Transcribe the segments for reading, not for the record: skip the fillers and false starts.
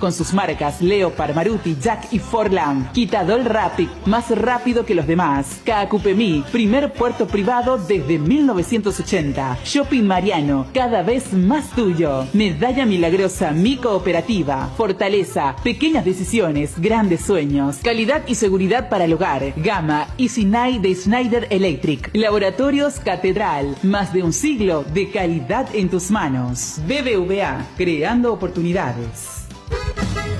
con sus marcas Leopard, Maruti, Jack y Forland. Quitadol Rapid, más rápido que los demás. Caacupemí, primer puerto privado desde 1980. Shopping Mariano, cada vez más tuyo. Medalla Milagrosa, mi cooperativa. Fortaleza, pequeñas decisiones, grandes sueños. Calidad y seguridad para el hogar. Gama Easy Night de Schneider Electric. Laboratorios Catedral, más de un siglo de calidad en tus manos. BBVA, creando oportunidades.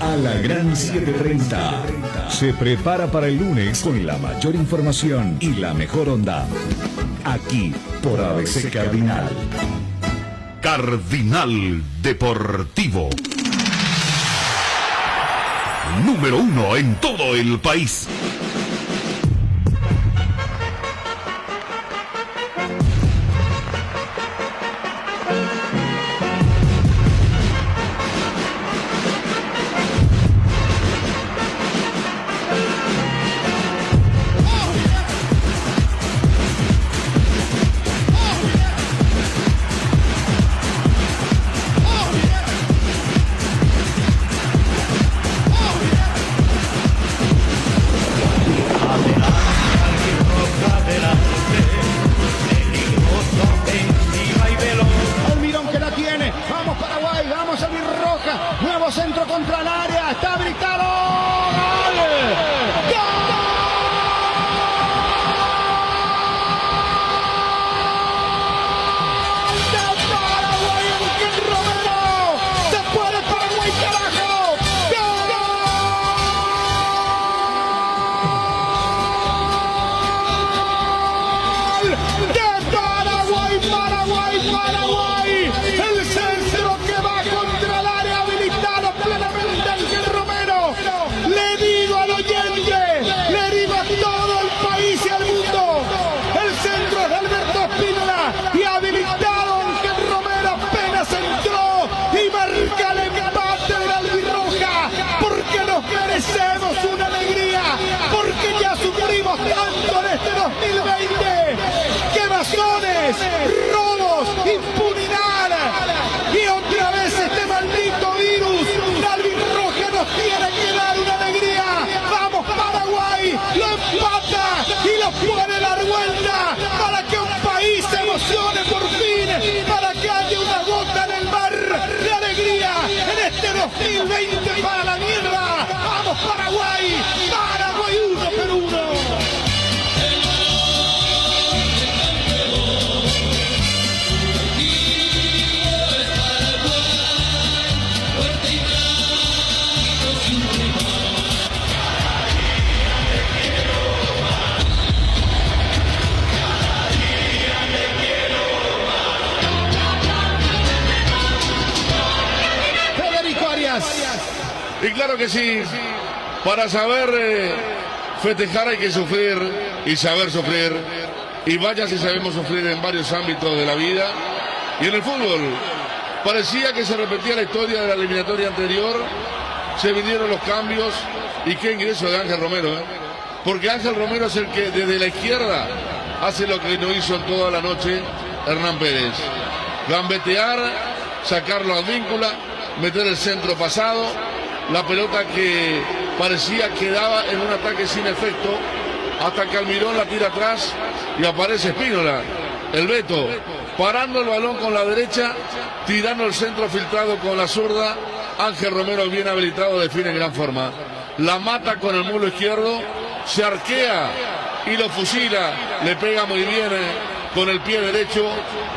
A la gran 7:30 se prepara para el lunes con la mayor información y la mejor onda. Aquí por ABC Cardinal. Cardinal Deportivo. Número 1 en todo el país. Robos, impunidad y otra vez este maldito virus. La albirroja nos tiene que dar una alegría. Vamos Paraguay, lo empata y lo puede dar vuelta para que un país se emocione por fin, para que haya una gota en el mar de alegría en este 2020 para la mierda. Vamos Paraguay, Paraguay 1 Perú 1. Y claro que sí, para saber festejar hay que sufrir y saber sufrir. Y vaya si sabemos sufrir en varios ámbitos de la vida. Y en el fútbol, parecía que se repetía la historia de la eliminatoria anterior. Se vinieron los cambios. Y qué ingreso de Ángel Romero, porque Ángel Romero es el que desde la izquierda hace lo que no hizo en toda la noche Hernán Pérez. Gambetear, sacarlo a víncula, meter el centro pasado. La pelota que parecía que daba en un ataque sin efecto, hasta que Almirón la tira atrás y aparece Espínola, el Beto, parando el balón con la derecha, tirando el centro filtrado con la zurda. Ángel Romero, bien habilitado, define en gran forma. La mata con el muslo izquierdo, se arquea y lo fusila, le pega muy bien con el pie derecho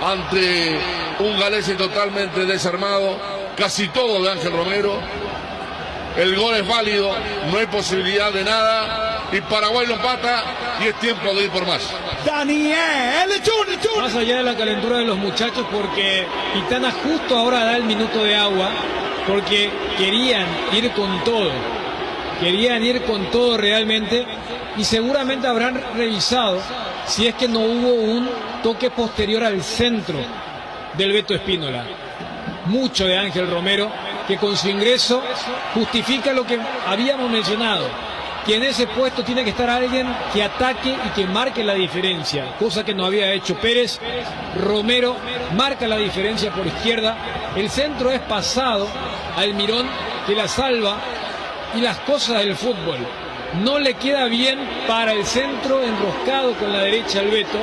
ante un Galese totalmente desarmado. Casi todo de Ángel Romero. El gol es válido, no hay posibilidad de nada y Paraguay lo empata y es tiempo de ir por más. Daniel, más allá de la calentura de los muchachos, porque Pitana justo ahora da el minuto de agua, porque querían ir con todo realmente, y seguramente habrán revisado si es que no hubo un toque posterior al centro del Beto Espínola. Mucho de Ángel Romero, que con su ingreso justifica lo que habíamos mencionado, que en ese puesto tiene que estar alguien que ataque y que marque la diferencia, cosa que no había hecho Pérez. Romero marca la diferencia por izquierda, el centro es pasado, Almirón que la salva y las cosas del fútbol. No le queda bien para el centro enroscado con la derecha al Beto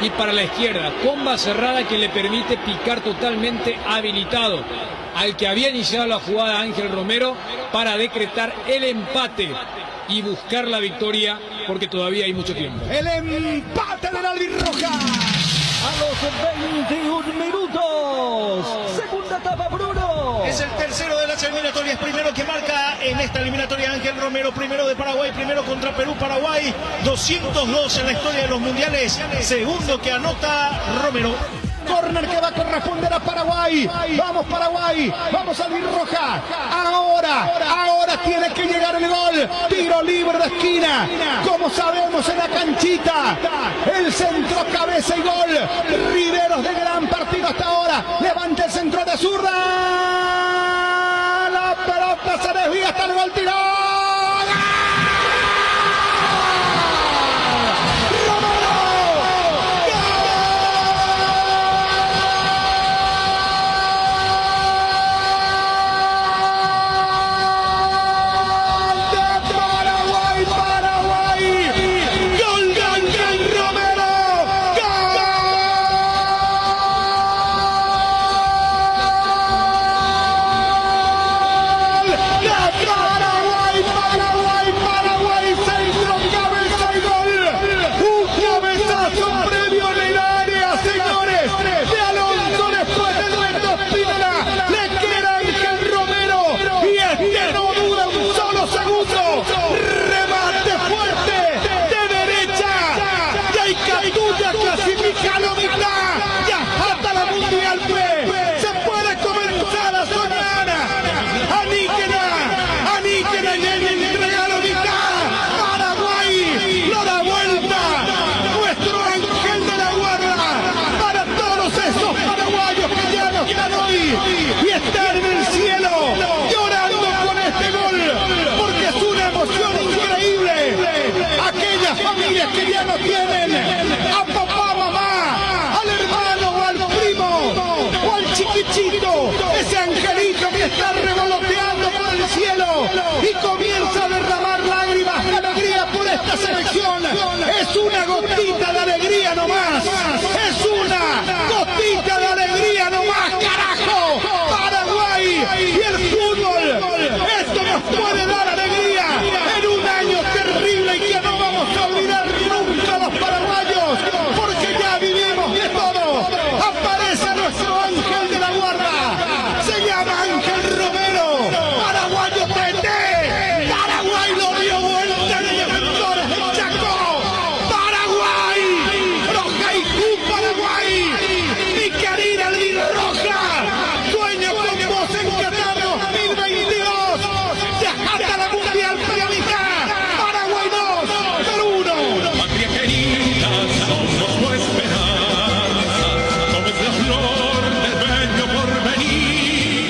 y para la izquierda, comba cerrada que le permite picar totalmente habilitado al que había iniciado la jugada Ángel Romero para decretar el empate y buscar la victoria porque todavía hay mucho tiempo. El empate del albirroja. A los 21 minutos. Segunda etapa, Bruno. Es el tercero de las eliminatorias. Primero que marca en esta eliminatoria Ángel Romero. Primero de Paraguay. Primero contra Perú. Paraguay 202 en la historia de los mundiales. Segundo que anota Romero. Corner que va a corresponder a Paraguay. Vamos Paraguay, vamos albirroja. Ahora tiene que llegar el gol. Tiro libre de esquina. Como sabemos en la canchita. El centro, cabeza y gol. Riveros de gran partido hasta ahora. Levanta el centro de zurda. La pelota se desvía hasta el gol. Tiró. Que ya no tienen a papá, mamá, al hermano o al primo o al chiquichito, ese angelito que está revoloteando por el cielo y comienza a derramar lágrimas de alegría por esta selección. Es una gotita de alegría nomás, es una gotita de alegría nomás, carajo. Paraguay y el fútbol, esto nos puede dar alegría en un año terrible y que no vamos a olvidar nunca los paraguayos, porque ya vivimos de todo. Aparece nuestro ángel de la guarda, se llama Ángel Romero, paraguayo TT. Paraguay lo dio vuelta en el Defensores del Chaco. Paraguay, Rojaicú, Paraguay, mi querida albirroja, sueño con vos en Qatar 2022. Dejate la mundial periodista. Paraguay 2, Perú 1. Patria querida, somos tu esperanza, somos la flor del bello porvenir.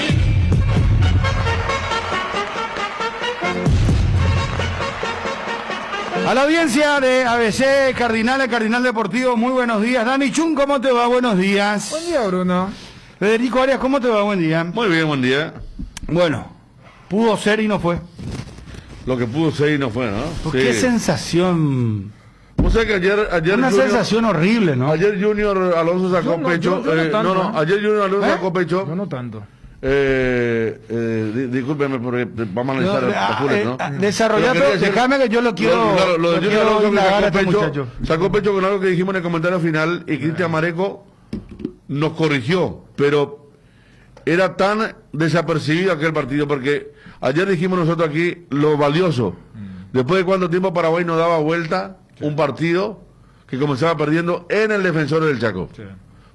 A la audiencia de ABC, Cardinal Deportivo, muy buenos días. Dani Chun, ¿cómo te va? Buenos días. Buen día, Bruno. Federico Arias, ¿cómo te va? Buen día. Muy bien, buen día. Bueno, pudo ser y no fue. Lo que pudo ser y no fue, ¿no? Qué sensación. O sea que ayer Una Junior, sensación horrible, ¿no? Ayer Junior Alonso sacó pecho. Ayer Junior Alonso sacó pecho. Yo no tanto. Discúlpeme porque vamos a analizar Apules, ¿no? Desarrollado, déjame que yo lo quiero. Lo de Junior Alonso muchacho. sacó pecho con algo que dijimos en el comentario final y Cristian Mareco nos corrigió, pero era tan desapercibido aquel partido porque ayer dijimos nosotros aquí lo valioso. Después de cuánto tiempo Paraguay nos daba vuelta un partido que comenzaba perdiendo en el Defensor del Chaco. Sí.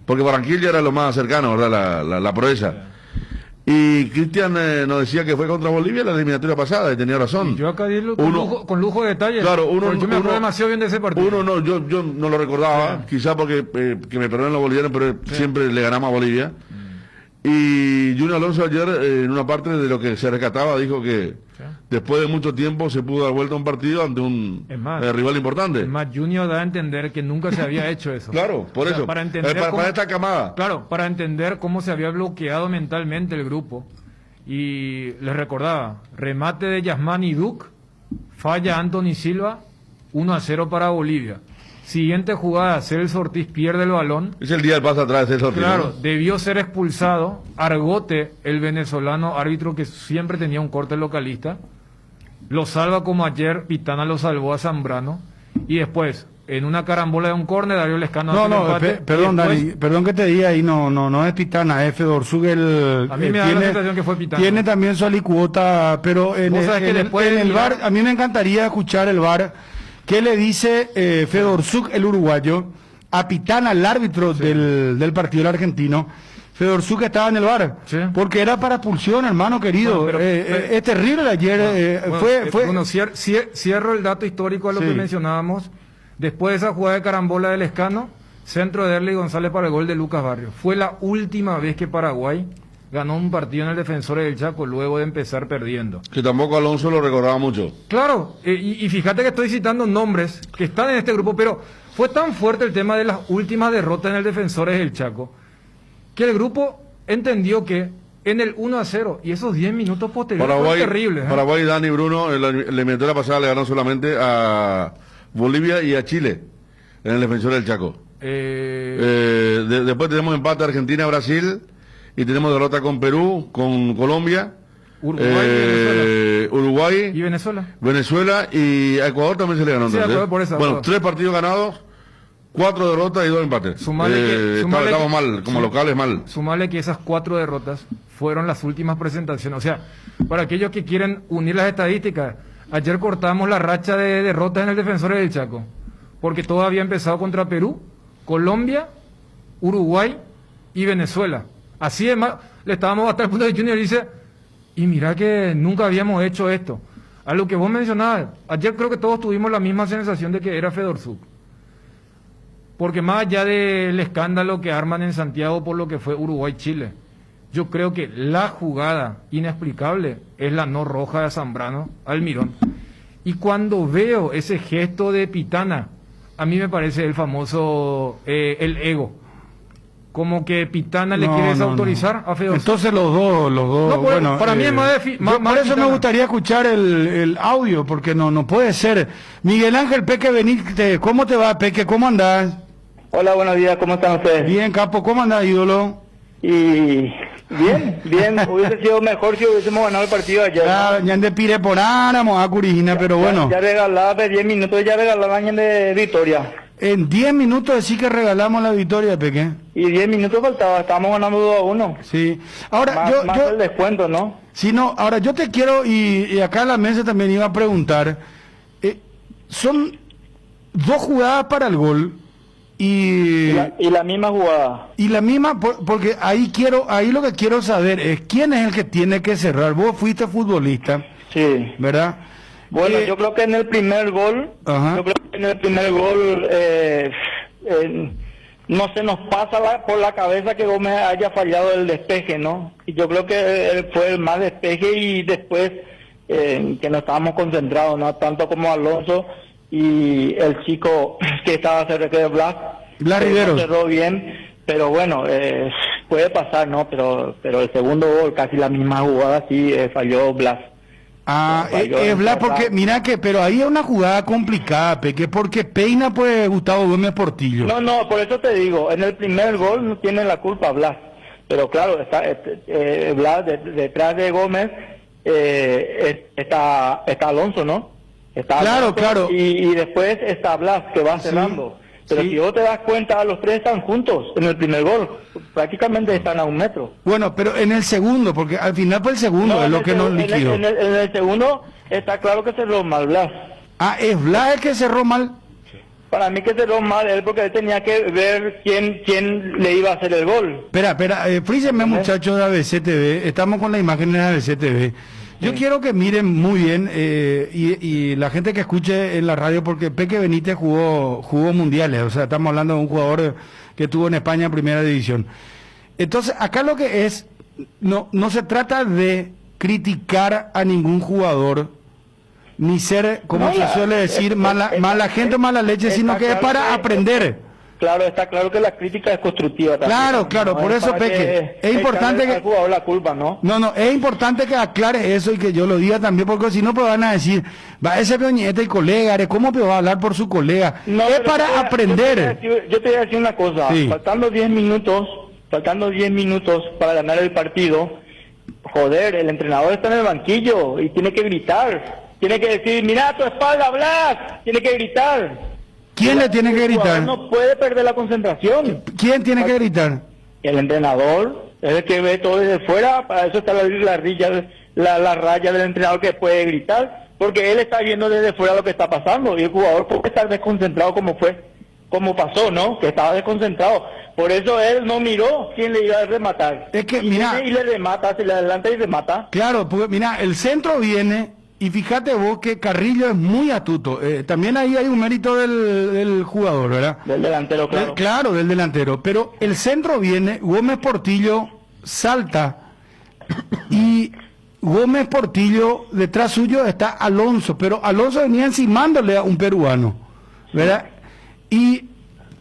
Porque Barranquilla era lo más cercano, ¿verdad? La proeza. Sí. Y Cristian nos decía que fue contra Bolivia la eliminatoria pasada y tenía razón. Y yo acá dilo con lujo de detalles. Claro, yo me acuerdo demasiado bien de ese partido. Yo no lo recordaba, quizá porque que me perdonen los bolivianos, pero siempre le ganamos a Bolivia. Y Junior Alonso ayer, en una parte de lo que se rescataba, dijo que después de mucho tiempo se pudo dar vuelta a un partido ante un rival importante. Es más, Junior da a entender que nunca se había hecho eso. Claro, por eso. Para esta camada. Claro, para entender cómo se había bloqueado mentalmente el grupo Y les recordaba, remate de Yasmani Duc, falla Anthony Silva, 1-0 para Bolivia. Siguiente jugada, Celso Ortiz pierde el balón. Es el día del paso atrás de Celso Ortiz. Claro, ¿no? debió ser expulsado. Argote, el venezolano árbitro que siempre tenía un corte localista, lo salva como ayer Pitana lo salvó a Zambrano. Y después, en una carambola de un córner, Darío Lescano hace el empate, perdón, después, Dani, perdón que te diga ahí, no es Pitana, es Fedorsuk el... a mí me da la sensación que fue Pitana. Tiene también su alicuota, pero en Vos sabés que después en de el mirar- VAR, a mí me encantaría escuchar el VAR, ¿qué le dice Fedorsuk, el uruguayo, a Pitana, el árbitro del partido del argentino? Fedorsuk estaba en el VAR, Sí. porque era para expulsión, hermano querido. Bueno, pero- Es terrible ayer, Bueno, fue... Bruno, cierro el dato histórico a lo Sí. que mencionábamos. Después de esa jugada de carambola del Lescano, centro de Erly González para el gol de Lucas Barrios. Fue la última vez que Paraguay ganó un partido en el Defensores del Chaco luego de empezar perdiendo. Que tampoco Alonso lo recordaba mucho. Claro, y fíjate que estoy citando nombres que están en este grupo, pero fue tan fuerte el tema de las últimas derrotas en el Defensores del Chaco, que el grupo entendió que en el 1-0 y esos 10 minutos posteriores fue terrible. Paraguay, Dani, Bruno, en la eliminatoria pasada le ganó solamente a Bolivia y a Chile en el Defensor del Chaco. Después tenemos empate a Argentina, Brasil, y tenemos derrota con Perú, con Colombia, Uruguay y Venezuela. Venezuela, y a Ecuador también se le ganó. Sí, entonces. Ecuador por eso, Bueno, Ecuador. 3 partidos ganados, 4 derrotas y 2 empates. Estamos mal, como locales mal. Sumale que esas 4 derrotas fueron las últimas presentaciones. O sea, para aquellos que quieren unir las estadísticas, ayer cortamos la racha de derrotas en el Defensores del Chaco, porque todo había empezado contra Perú, Colombia, Uruguay y Venezuela. Así de mal, le estábamos hasta el punto de Junior dice, y mira que nunca habíamos hecho esto. A lo que vos mencionabas, ayer creo que todos tuvimos la misma sensación de que era Fedorsuk. Porque más allá del escándalo que arman en Santiago por lo que fue Uruguay-Chile, yo creo que la jugada inexplicable es la no roja de Zambrano al Mirón. Y cuando veo ese gesto de Pitana, a mí me parece el famoso, el ego. Como que Pitana le quiere desautorizar a Fedorsuk. Entonces los dos, No, bueno, para mí es más por eso me gustaría escuchar el audio, porque no puede ser. Miguel Ángel Peque Benítez, ¿cómo te va, Peque? ¿Cómo andás? Hola, buenos días, ¿cómo están ustedes? Bien, Capo, ¿cómo andás, ídolo? Y bien, hubiese sido mejor si hubiésemos ganado el partido ayer. Ya de Pire por Áramo, a Curijina, pero bueno. Ya regalaba 10 minutos, ya regalaban de victoria. En 10 minutos decís que regalamos la victoria, Peque. Y 10 minutos faltaba, estábamos ganando 2-1. Sí. Ahora, más el descuento, ¿no? Sí, no, ahora yo te quiero, y acá en la mesa también iba a preguntar, son 2 jugadas para el gol, y la misma jugada. Y la misma, porque ahí lo que quiero saber es quién es el que tiene que cerrar. Vos fuiste futbolista, sí, ¿verdad? Bueno, yo creo que en el primer gol, no se nos pasa por la cabeza que Gómez haya fallado el despeje, ¿no? Y yo creo que él fue el más despeje y después que no estábamos concentrados, ¿no? Tanto como Alonso y el chico que estaba cerca de Blas Riveros. Cerró bien, pero bueno, puede pasar, ¿no? Pero el segundo gol, casi la misma jugada, sí, falló Blas. Es Blas, porque mira que, pero ahí es una jugada complicada, Peque, porque peina pues Gustavo Gómez Portillo. No, por eso te digo, en el primer gol no tiene la culpa Blas, pero claro, está Blas detrás de Gómez, está Alonso, ¿no? Está Claro, Alonso, claro. Y después está Blas, que va cerrando. Pero si vos te das cuenta, los tres están juntos en el primer gol, prácticamente están a 1 metro. Bueno, pero en el segundo, porque al final fue el segundo, es lo que nos liquidó. En el segundo está claro que cerró mal Blas. ¿Es Blas el que cerró mal? Para mí que cerró mal él, porque él tenía que ver quién le iba a hacer el gol. Espera, frícenme, muchachos de ABC TV, estamos con las imágenes de ABC TV. Yo quiero que miren muy bien, y la gente que escuche en la radio, porque Peque Benítez jugó mundiales, o sea, estamos hablando de un jugador que estuvo en España en primera división. Entonces, acá lo que es, no se trata de criticar a ningún jugador, ni ser, como se suele decir, mala gente o mala leche, sino que es para aprender. Claro, está claro que la crítica es constructiva también. Claro, claro, No por es eso, para Peque, que es importante echarle que... al jugador la culpa, ¿no? No, es importante que aclare eso y que yo lo diga también, porque si no, pues van a decir, va ese peñete y colega, ¿cómo te va a hablar por su colega? No, es pero para aprender. Yo te voy a decir una cosa, Sí. faltando 10 minutos para ganar el partido, joder, el entrenador está en el banquillo y tiene que gritar, tiene que decir, mira a tu espalda, Blas, tiene que gritar. ¿Quién le tiene que El jugador gritar? no puede perder la concentración. ¿Quién tiene que gritar? El entrenador es el que ve todo desde fuera, para eso está la raya del entrenador que puede gritar, porque él está viendo desde fuera lo que está pasando y el jugador puede estar desconcentrado como pasó, ¿no? Que estaba desconcentrado. Por eso él no miró quién le iba a rematar. Es que, y mira, viene y le remata, se le adelanta y remata. claro, porque mira, el centro viene y fíjate vos que Carrillo es muy astuto. También ahí hay un mérito del jugador, ¿verdad? Del delantero, claro. Claro, del delantero. Pero el centro viene, Gómez Portillo salta y Gómez Portillo, detrás suyo está Alonso, pero Alonso venía encimándole a un peruano, ¿verdad? Y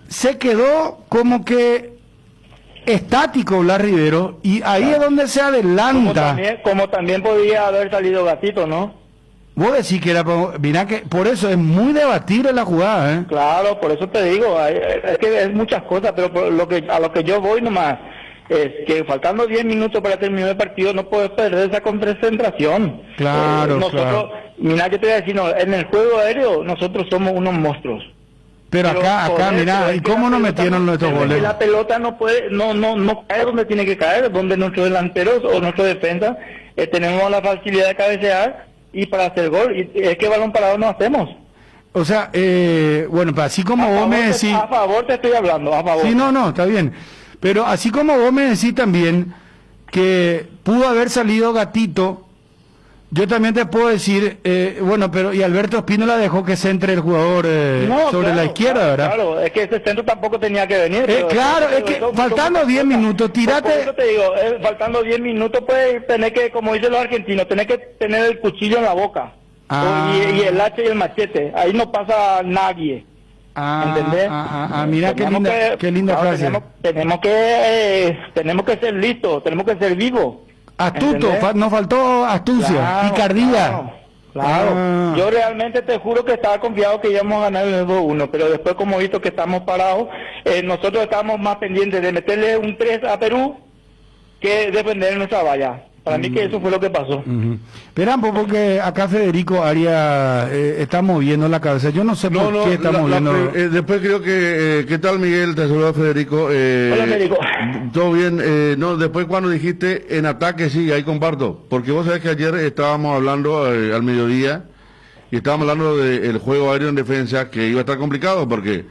se quedó como que estático Blas Rivero y ahí es donde se adelanta. Como también podía haber salido Gatito, ¿no? Vos decís que era, mirá que por eso es muy debatible la jugada, ¿eh? Claro, por eso te digo, es que es muchas cosas, pero a lo que yo voy nomás es que faltando 10 minutos para terminar el partido no puedes perder esa concentración. Claro, nosotros, claro. Mira, yo te voy a decir, no, en el juego aéreo nosotros somos unos monstruos. Pero acá, joder, mirá, pero es ¿y que cómo la no pelota metieron nuestros pero es que goles? la pelota no puede, no cae donde tiene que caer, donde nuestros delanteros o nuestra defensa tenemos la facilidad de cabecear y para hacer gol, y es que balón parado no hacemos. O sea, bueno, pues así como vos me decís... A favor te estoy hablando, a favor. Sí, no, está bien. Pero así como vos me decís también que pudo haber salido Gatito, yo también te puedo decir, bueno, pero y Alberto Espínola dejó que centre el jugador sobre la izquierda, ¿verdad? Claro, es que ese centro tampoco tenía que venir. Claro, es que faltando 10 minutos, tirate... Por eso te digo, faltando 10 minutos puedes tener que, como dicen los argentinos, tener que tener el cuchillo en la boca. Y el hacha y el machete. Ahí no pasa nadie. ¿Entendés? Mira qué linda frase. Tenemos que ser listos, tenemos que ser vivos. Astuto, nos faltó astucia, Claro, picardía. Claro. Yo realmente te juro que estaba confiado que íbamos a ganar el 2-1, pero después como he visto que estamos parados, nosotros estábamos más pendientes de meterle un 3 a Perú que defender nuestra valla. Para mí que eso fue lo que pasó. Esperan, porque acá Federico Arias está moviendo la cabeza. Yo no sé por qué está moviendo. Después creo que... ¿Qué tal, Miguel? Te saluda Federico. Hola, Federico. Todo bien. No, después cuando dijiste en ataque, sí, ahí comparto. Porque vos sabés que ayer estábamos hablando al mediodía y estábamos hablando del juego aéreo en defensa, que iba a estar complicado porque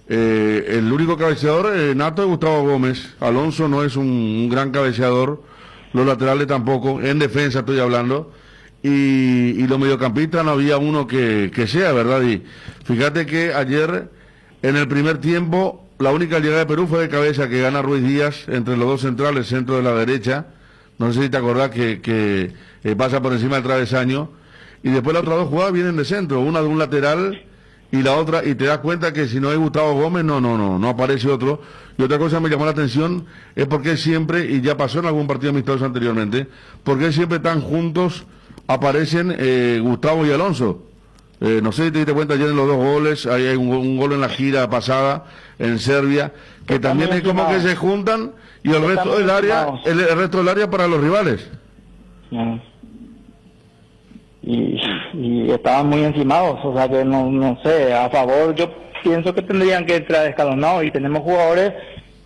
el único cabeceador nato es Gustavo Gómez. Alonso no es un gran cabeceador. Los laterales tampoco, en defensa estoy hablando, y los mediocampistas no había uno que sea, ¿verdad? Y fíjate que ayer, en el primer tiempo, la única llegada de Perú fue de cabeza que gana Ruiz Díaz entre los dos centrales, centro de la derecha, no sé si te acordás que pasa por encima del travesaño, y después las otras dos jugadas vienen de centro, una de un lateral y la otra, y te das cuenta que si no hay Gustavo Gómez, no aparece otro. Y otra cosa que me llamó la atención es porque siempre, y ya pasó en algún partido amistoso anteriormente, porque siempre tan juntos aparecen Gustavo y Alonso. No sé si te diste cuenta ayer en los dos goles, hay un gol en la gira pasada en Serbia, que también es como que se juntan y el resto del área, el resto del área para los rivales. Y estaban muy encimados, o sea que no sé, a favor yo pienso que tendrían que entrar escalonados y tenemos jugadores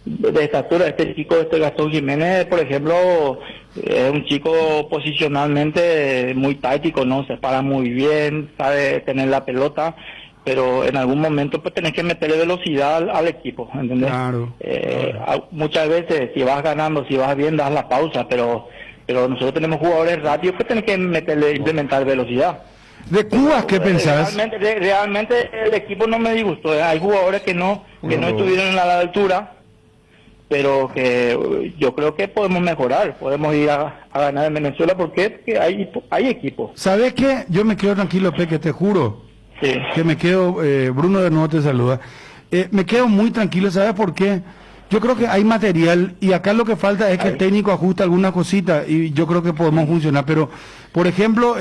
de estatura. Este chico, Gastón Jiménez, por ejemplo, es un chico posicionalmente muy táctico, ¿no? Se para muy bien, sabe tener la pelota, pero en algún momento pues tenés que meterle velocidad al equipo, ¿entendés? Claro. Muchas veces si vas ganando, si vas bien, das la pausa, pero nosotros tenemos jugadores rápidos que tenés que implementar velocidad. ¿De Cuba qué pensás? Realmente el equipo no me disgustó. Hay jugadores que no estuvieron en la altura, pero que yo creo que podemos mejorar, podemos ir a ganar en Venezuela porque hay equipo. ¿Sabes qué? Yo me quedo tranquilo, Peque, te juro. Sí. Que me quedo, Bruno de nuevo te saluda. Me quedo muy tranquilo, ¿sabes por qué? Yo creo que hay material y acá lo que falta es que el técnico ajuste alguna cosita y yo creo que podemos funcionar. Pero, por ejemplo,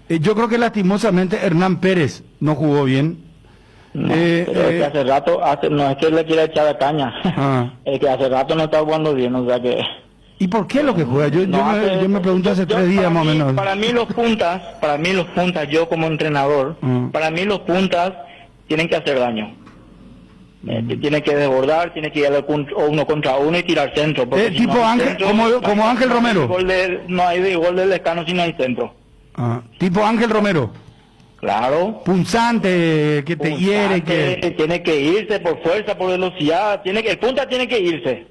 yo creo que lastimosamente Hernán Pérez no jugó bien. No, pero es que hace rato, no es que le quiera echar la caña, es que hace rato no está jugando bien, o sea que... ¿Y por qué lo que juega? Yo me pregunto hace 3 días más o menos. Para mí los puntas, yo como entrenador, para mí los puntas tienen que hacer daño. Tiene que desbordar, tiene que ir uno contra uno y tirar centro. Tipo no Ángel, centro, como Ángel Romero. No hay gol del Lescano si no hay centro. Tipo Ángel Romero. Claro. Punzante, que te hiere, que... Tiene que irse por fuerza, por velocidad, el punta tiene que irse.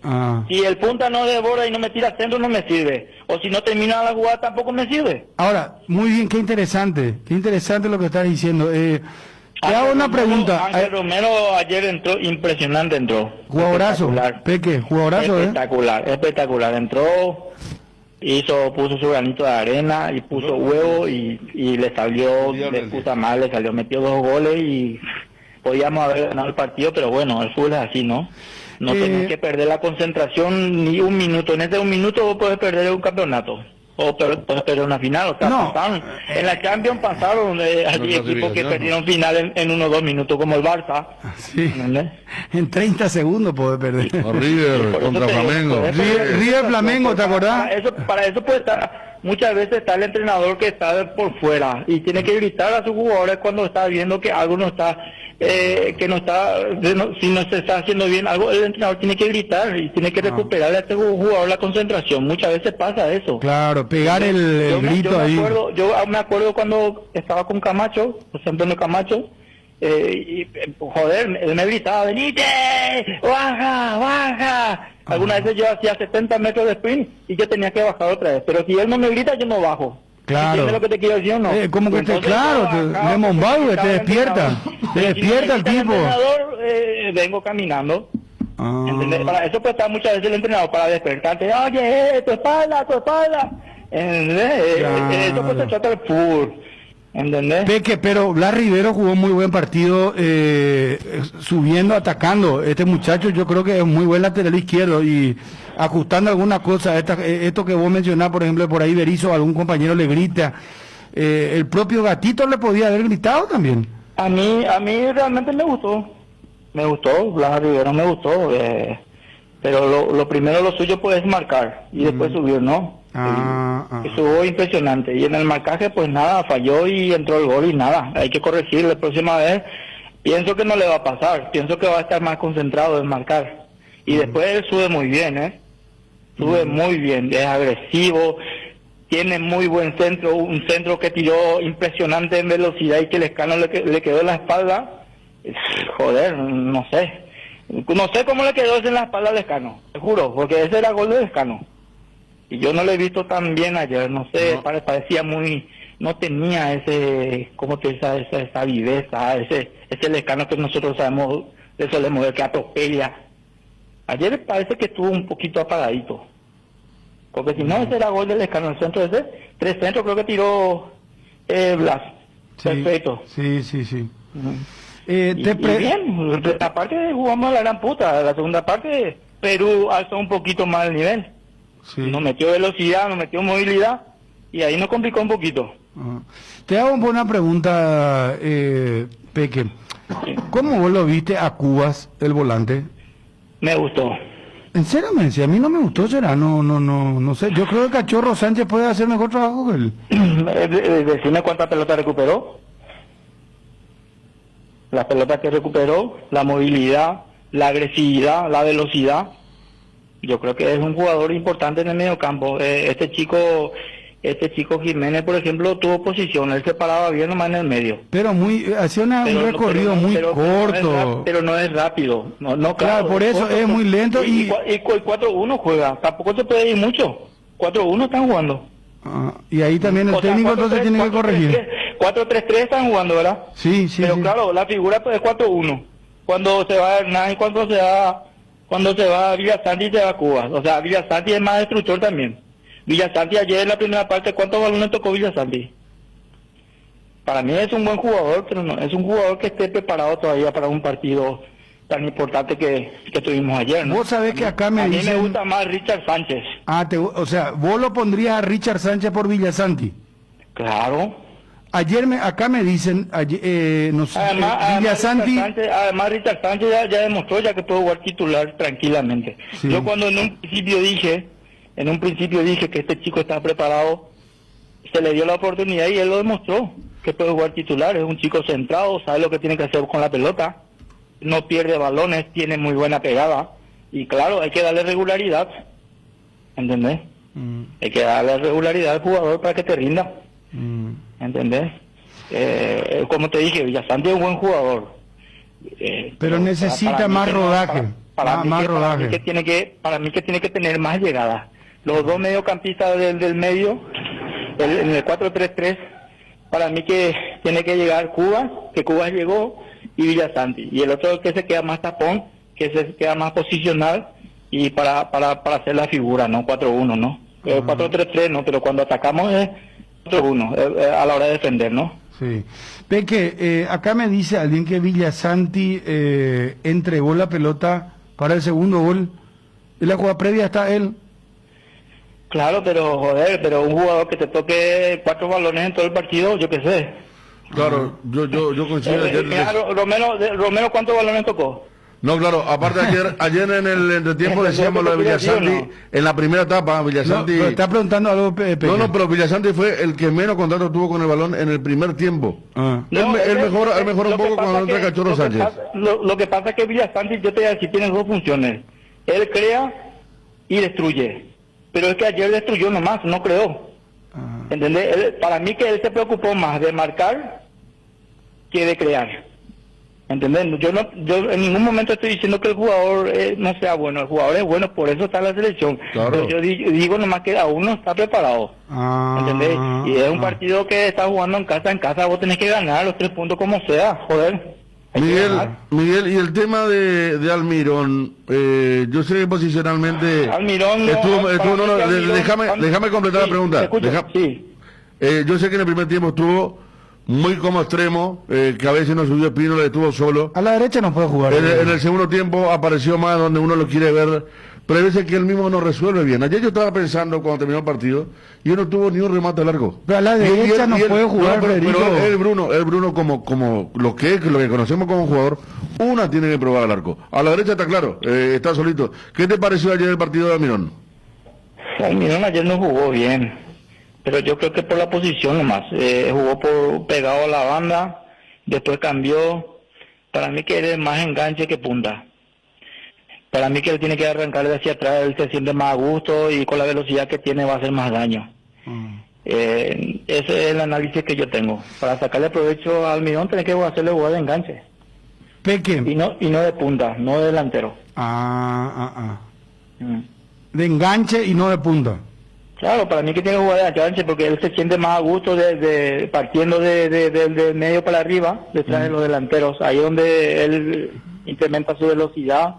Si el punta no desborda y no me tira centro, no me sirve. O si no termina la jugada, tampoco me sirve. Ahora, muy bien, qué interesante lo que estás diciendo. Te hago una pregunta. Ángel Romero ayer entró, impresionante entró. Jugadorazo, Peque, jugadorazo, espectacular, entró... puso su granito de arena y puso huevo y le salió de puta madre, metió 2 goles y podíamos haber ganado el partido, pero bueno, el fútbol es así, ¿no? No tenés que perder la concentración ni un minuto. En ese 1 minuto vos podés perder un campeonato o podés perder una final. O sea, pasaron, en la Champions pasaron hay equipos que perdieron final en 1 o 2 minutos, como el Barça. Sí. En 30 segundos podés perder. River contra Flamengo. River Flamengo, ¿te acordás? Para eso puede estar, muchas veces está el entrenador que está por fuera y tiene que gritar a sus jugadores cuando está viendo que algo no está, si no se está haciendo bien algo, el entrenador tiene que gritar y tiene que recuperar a este jugador la concentración. Muchas veces pasa eso. Claro, pegar el grito ahí. Yo me acuerdo cuando estaba con Camacho, José Antonio Camacho, él me gritaba, venite, baja. Algunas veces yo hacía 70 metros de sprint y yo tenía que bajar otra vez, pero si él no me grita, yo no bajo. Claro. ¿Entiendes lo que te quiero decir o no? Como que de Mombau, te despierta el tipo. Vengo caminando. ¿Entendés? Para eso pues está muchas veces el entrenador, para despertarte, oye, tu espalda. ¿Entendés? Eso pues se trata del fútbol. ¿Entendés? Peque, pero Blas Rivero jugó muy buen partido, subiendo, atacando. Este muchacho yo creo que es muy buen lateral izquierdo y ajustando alguna cosa. Esto que vos mencionás, por ejemplo, por ahí Berizzo, algún compañero le grita. El propio Gatito le podía haber gritado también. A mí realmente me gustó, Blas Rivero me gustó. Pero lo primero, lo suyo pues es marcar y después subir, ¿no? Estuvo impresionante y en el marcaje pues nada, falló y entró el gol y nada, hay que corregir la próxima vez. Pienso que no le va a pasar, pienso que va a estar más concentrado en marcar y después él sube muy bien, sube muy bien, es agresivo, tiene muy buen centro, un centro que tiró impresionante en velocidad y que el Lescano le quedó en la espalda. Joder, no sé cómo le quedó eso en la espalda al Lescano, te juro, porque ese era gol de Lescano. Y yo no lo he visto tan bien ayer, no sé, parecía no tenía esa viveza, ese Lescano que nosotros sabemos, le solemos ver que atropella. Ayer parece que estuvo un poquito apagadito, porque si no, ese era gol del Lescano, el centro ese, 3 centros creo que tiró Blas, perfecto. Sí. Y bien, la parte jugamos a la gran puta, la segunda parte Perú alzó un poquito más el nivel. Sí. Nos metió velocidad, nos metió movilidad y ahí nos complicó un poquito. Te hago una pregunta, Peque. ¿Cómo vos lo viste a Cubas, el volante? Me gustó. ¿En serio, si a mí no me gustó, será? No sé. Yo creo que Cachorro Sánchez puede hacer mejor trabajo que él. Decime cuántas pelotas recuperó. Las pelotas que recuperó, la movilidad, la agresividad, la velocidad. Yo creo que es un jugador importante en el medio campo. Este chico Jiménez, por ejemplo, tuvo posición, él se paraba bien nomás en el medio. Pero hacía un recorrido muy corto. Pero no es rápido. No, claro, por eso es muy lento. Y 4-1 juega, tampoco se puede ir mucho. 4-1 están jugando. Y ahí también el técnico entonces tiene que corregir. 4-3-3 están jugando, ¿verdad? Sí. Pero claro, la figura pues es 4-1. Cuando se va Hernán y cuando se va Villasanti y se va a Cuba. O sea, Villasanti es más destructor también. Villasanti ayer en la primera parte, ¿cuántos balones tocó Villasanti? Para mí es un buen jugador, pero no es un jugador que esté preparado todavía para un partido tan importante que tuvimos ayer, ¿no? Vos sabés que acá me a mí dicen... me gusta más Richard Sánchez. O sea, vos lo pondrías a Richard Sánchez por Villasanti. Claro. Ayer acá me dicen, Villasanti... Además Richard Sánchez ya demostró ya que puede jugar titular tranquilamente. Sí. Yo cuando en un principio dije que este chico estaba preparado, se le dio la oportunidad y él lo demostró, que puede jugar titular. Es un chico centrado, sabe lo que tiene que hacer con la pelota, no pierde balones, tiene muy buena pegada, y claro, hay que darle regularidad, ¿entendés? Hay que darle regularidad al jugador para que te rinda. ¿Entendés? Como te dije, Villasanti es un buen jugador. Pero necesita más rodaje. Para mí que tiene que tener más llegada. Los dos mediocampistas del medio, en el 4-3-3, para mí que tiene que llegar Cuba, que Cuba llegó, y Villasanti. Y el otro que se queda más tapón, que se queda más posicional, y para hacer la figura, ¿no? 4-1, ¿no? 4-3-3, ¿no? Pero cuando atacamos es 4-1, a la hora de defender, ¿no? Sí. Peque, acá me dice alguien que Villasanti entregó la pelota para el segundo gol. En la jugada previa está él. Claro, pero un jugador que te toque 4 balones en todo el partido, yo qué sé. Claro, yo coincido ayer. Romero, ¿cuántos balones tocó? No, claro, aparte ayer en el entretiempo decíamos lo de Villasanti, en la primera etapa, Villasanti... No, está preguntando algo, Peque. No, pero Villasanti fue el que menos contacto tuvo con el balón en el primer tiempo. Él mejora un poco cuando entra Cachorro Sánchez. Lo que pasa es que Villasanti, yo te voy a decir, tiene dos funciones. Él crea y destruye. Pero es que ayer destruyó nomás, no creó. ¿Entendés? Para mí que él se preocupó más de marcar que de crear. ¿Entendés? Yo en ningún momento estoy diciendo que el jugador no sea bueno. El jugador es bueno, por eso está en la selección. Claro. Pero yo digo nomás que aún no está preparado. ¿Entendés? Y es un partido que está jugando en casa vos tenés que ganar los 3 puntos como sea, joder. Miguel, y el tema de Almirón, yo sé que posicionalmente... Almirón déjame completar la pregunta. Yo sé que en el primer tiempo estuvo muy como extremo, que a veces no subió Espino, le estuvo solo. A la derecha no puede jugar. En el segundo tiempo apareció más donde uno lo quiere ver, pero hay veces que él mismo no resuelve bien. Ayer yo estaba pensando cuando terminó el partido y él no tuvo ni un remate largo. Pero a la derecha no puede jugar, pero Federico. Bruno como lo que conocemos como jugador, una tiene que probar al arco. A la derecha está claro, está solito. ¿Qué te pareció ayer el partido de Almirón? Almirón ayer no jugó bien. Pero yo creo que por la posición nomás, jugó pegado a la banda, después cambió. Para mí que él es más enganche que punta. Para mí que él tiene que arrancar de hacia atrás, él se siente más a gusto y con la velocidad que tiene va a hacer más daño. Ese es el análisis que yo tengo. Para sacarle provecho a Almirón tenés que hacerle jugar de enganche. Peque. Y no de punta, no de delantero. De enganche y no de punta. Claro, para mí que tiene que jugar de enganche porque él se siente más a gusto partiendo de medio para arriba, detrás de los delanteros. Ahí es donde él incrementa su velocidad.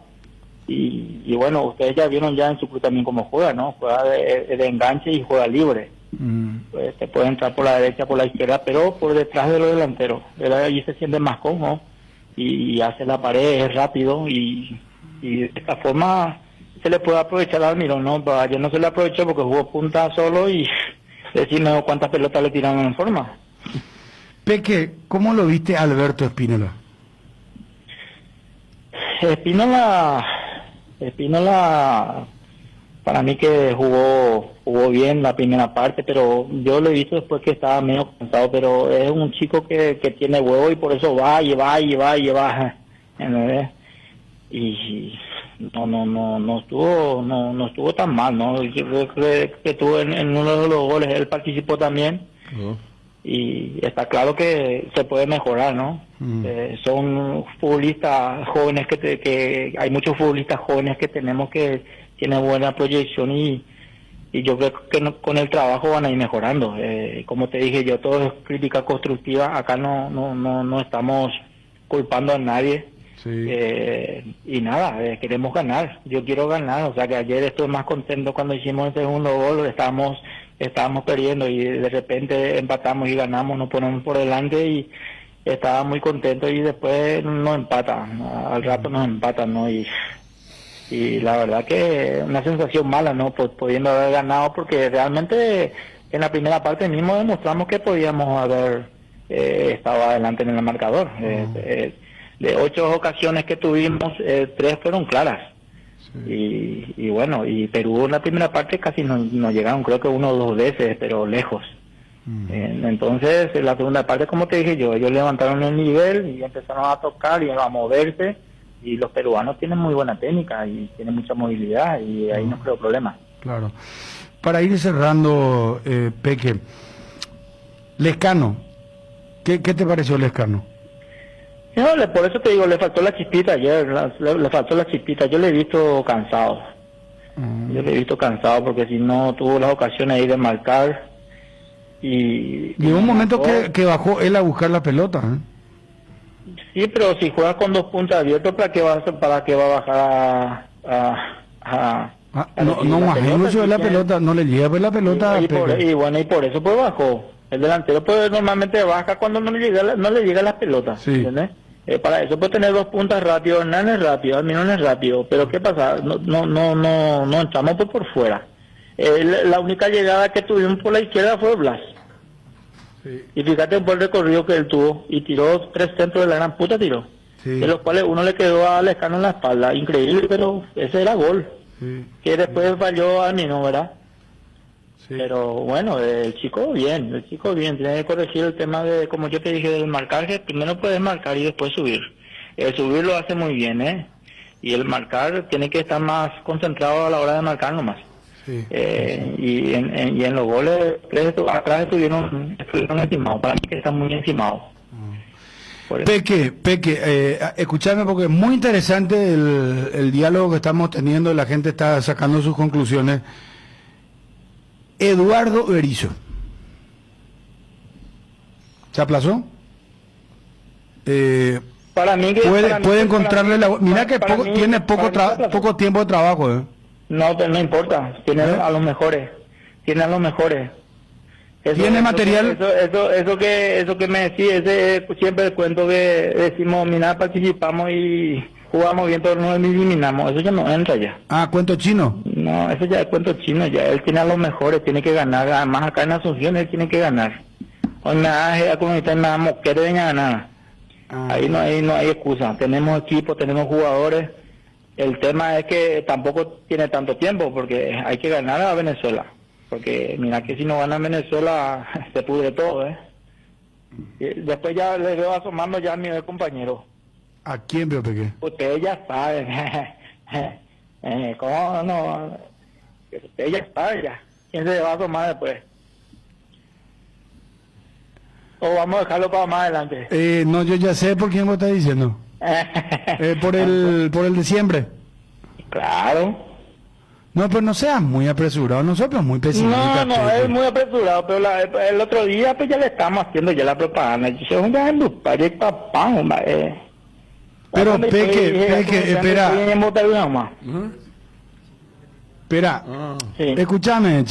Y bueno, ustedes ya vieron ya en su club también cómo juega, ¿no? Juega de enganche y juega libre. Pues te puede entrar por la derecha, por la izquierda, pero por detrás de los delanteros. Él ahí se siente más cómodo y hace la pared, es rápido y de esta forma se le puede aprovechar a Almirón, ¿no? Pero ayer no se le aprovechó porque jugó punta solo y decime cuántas pelotas le tiraron en forma. Peque, ¿cómo lo viste a Alberto Espínola? Espínola para mí que jugó bien la primera parte, pero yo lo he visto después que estaba medio cansado, pero es un chico que tiene huevo y por eso va. ¿Entendés? Y no estuvo tan mal, ¿no? Yo creo que estuvo en uno de los goles, él participó también. Y está claro que se puede mejorar, ¿no? Son futbolistas jóvenes que hay muchos futbolistas jóvenes que tenemos que tienen buena proyección y yo creo que con el trabajo van a ir mejorando. Como te dije yo, todo es crítica constructiva, acá no estamos culpando a nadie. Y nada, queremos ganar, yo quiero ganar, o sea que ayer estuve más contento cuando hicimos el segundo gol, estábamos perdiendo y de repente empatamos y ganamos, nos ponemos por delante estaba muy contento y después nos empatan, al rato nos empatan, ¿no? Y la verdad que una sensación mala, ¿no? Pudiendo haber ganado, porque realmente en la primera parte mismo demostramos que podíamos haber estado adelante en el marcador. De 8 ocasiones que tuvimos, 3 fueron claras. Sí. Y bueno, y Perú en la primera parte casi no llegaron, creo que 1 o 2 veces, pero lejos. Entonces, en la segunda parte, como te dije yo, ellos levantaron el nivel y empezaron a tocar y a moverse, y los peruanos tienen muy buena técnica y tienen mucha movilidad, y ahí no creo problema. Claro. Para ir cerrando, Peque, Lescano, ¿qué te pareció Lescano? No, por eso te digo, le faltó la chispita ayer, le faltó la chispita. Yo le he visto cansado. Yo le he visto cansado porque si no tuvo las ocasiones ahí de marcar. Y llegó un momento que bajó él a buscar la pelota, ¿eh? Sí, pero si juega con 2 puntas abiertos, ¿para qué va a bajar no bajó mucho de la pelota, no le llega pues la pelota. Y por eso pues bajó. El delantero pues normalmente baja cuando no le llega las pelotas, sí. ¿Entiendes? Para eso puede tener 2 puntas rápido, Hernán es rápido, Almirón es rápido, pero ¿qué pasa? No entramos por fuera. La única llegada que tuvimos por la izquierda fue Blas. Sí. Y fíjate por el recorrido que él tuvo, y tiró 3 centros de la gran puta, tiró. Sí. De los cuales uno le quedó a Lescano en la espalda, increíble, pero ese era gol. Sí. Que después falló a Nino, ¿verdad? Sí. Pero bueno, el chico bien, tiene que corregir el tema de, como yo te dije, del marcaje. Primero puedes marcar y después subir. El subir lo hace muy bien, y el marcar tiene que estar más concentrado a la hora de marcar nomás. Sí. Y en los goles atrás estuvieron encimados, para mí que están muy encimados. Peque, escuchame porque es muy interesante el diálogo que estamos teniendo, la gente está sacando sus conclusiones. Eduardo Berizzo, ¿se aplazó? Para mí que puede encontrarle la... Mira que tiene poco tiempo de trabajo, No, pero no importa, tiene a los mejores, ¿Tiene material? Eso que me decís, siempre el cuento que decimos, mira, participamos y jugamos bien, pero no eliminamos, eso ya no entra ya. Ah, ¿cuento chino? No, eso ya es cuento chino, ya él tiene a los mejores, tiene que ganar, además acá en Asunción él tiene que ganar. Hoy me da comunidad, me da moquere de ganar. Ahí no hay excusa, tenemos equipo, tenemos jugadores. El tema es que tampoco tiene tanto tiempo, porque hay que ganar a Venezuela. Porque mira que si no gana Venezuela, se pudre todo, Y después ya le veo asomando ya a mi compañero. ¿A quién veo, Peque? Usted ya sabe. ¿Cómo no? Usted ya sabe ya. ¿Quién se va a asomar después? ¿O vamos a dejarlo para más adelante? No, yo ya sé por quién me está diciendo. Por el diciembre. Claro. No, pero no seas muy apresurado, nosotros muy pesimistas. No, es muy apresurado, pero el otro día pues ya le estamos haciendo ya la propaganda. Pero Peque, espera. Espera, escúchame,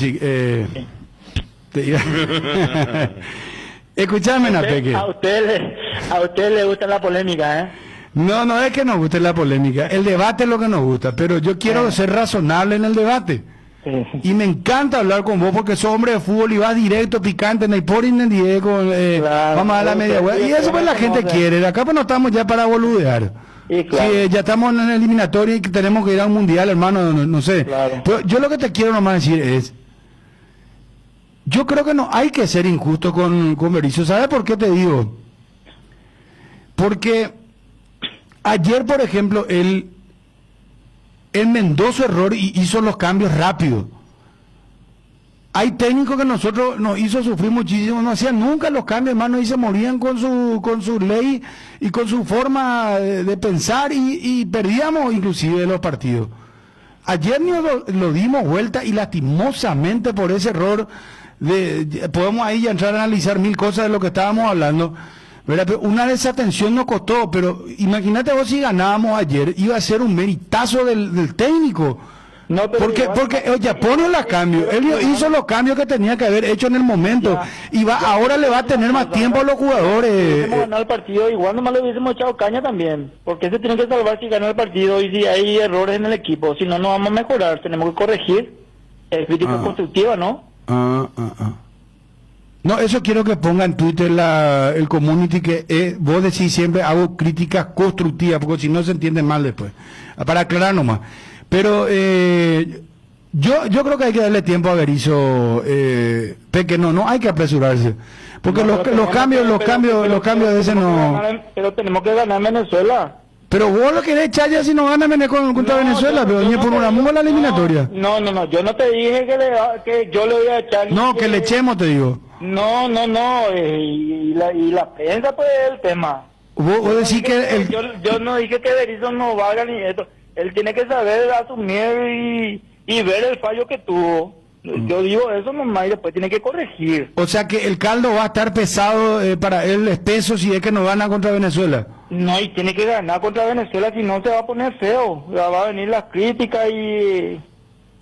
escúchame, Peque. A usted le gusta la polémica, No es que nos guste la polémica, el debate es lo que nos gusta, pero yo quiero ser razonable en el debate. Y me encanta hablar con vos porque sos hombre de fútbol y vas directo, picante, no hay por ni Diego, vamos a dar la media vuelta. Y eso pues la gente quiere, de acá pues no estamos ya para boludear. Claro. Sí, ya estamos en el eliminatorio y tenemos que ir a un mundial, hermano, no sé. Claro. Pero yo lo que te quiero nomás decir es, yo creo que no hay que ser injusto con Berizzo. ¿Sabes por qué te digo? Porque ayer, por ejemplo, él enmendó su error y hizo los cambios rápido. Hay técnicos que nosotros nos hizo sufrir muchísimo, no hacían nunca los cambios, hermano, y se morían con su ley y con su forma de pensar y perdíamos inclusive los partidos. Ayer lo dimos vuelta y lastimosamente por ese error, podemos ahí ya entrar a analizar 1000 cosas de lo que estábamos hablando, ¿verdad? Pero una desatención nos costó, pero imagínate vos si ganábamos ayer, iba a ser un meritazo del técnico. No, pero porque oye, pone los cambios. Él hizo los cambios que tenía que haber hecho en el momento. Y ahora le va a tener más tiempo a los jugadores. Hubiésemos ganado el partido, igual nomás le hubiésemos echado caña también. Porque se tiene que salvar si gana el partido y si hay errores en el equipo. Si no, no vamos a mejorar. Tenemos que corregir. Es crítica constructiva, ¿no? No, eso quiero que ponga en Twitter el community que vos decís siempre hago críticas constructivas, porque si no se entiende mal después. Para aclarar nomás. Pero yo creo que hay que darle tiempo a Berizzo, Peque, no hay que apresurarse. Porque los cambios de ese no... Pero tenemos que ganar en Venezuela. Pero vos lo querés echar ya si no gana contra Venezuela, pero ni por una mula eliminatoria. No, yo no te dije que yo le voy a echar. No, que le echemos, te digo. No, y la prensa pues es el tema. Vos decís que... Yo no dije que Berizzo no valga ni esto. Él tiene que saber asumir y ver el fallo que tuvo. Yo digo eso nomás y después tiene que corregir. O sea que el caldo va a estar pesado para él, espeso, si es que no gana contra Venezuela. No, y tiene que ganar contra Venezuela, si no se va a poner feo. Ya va a venir las críticas y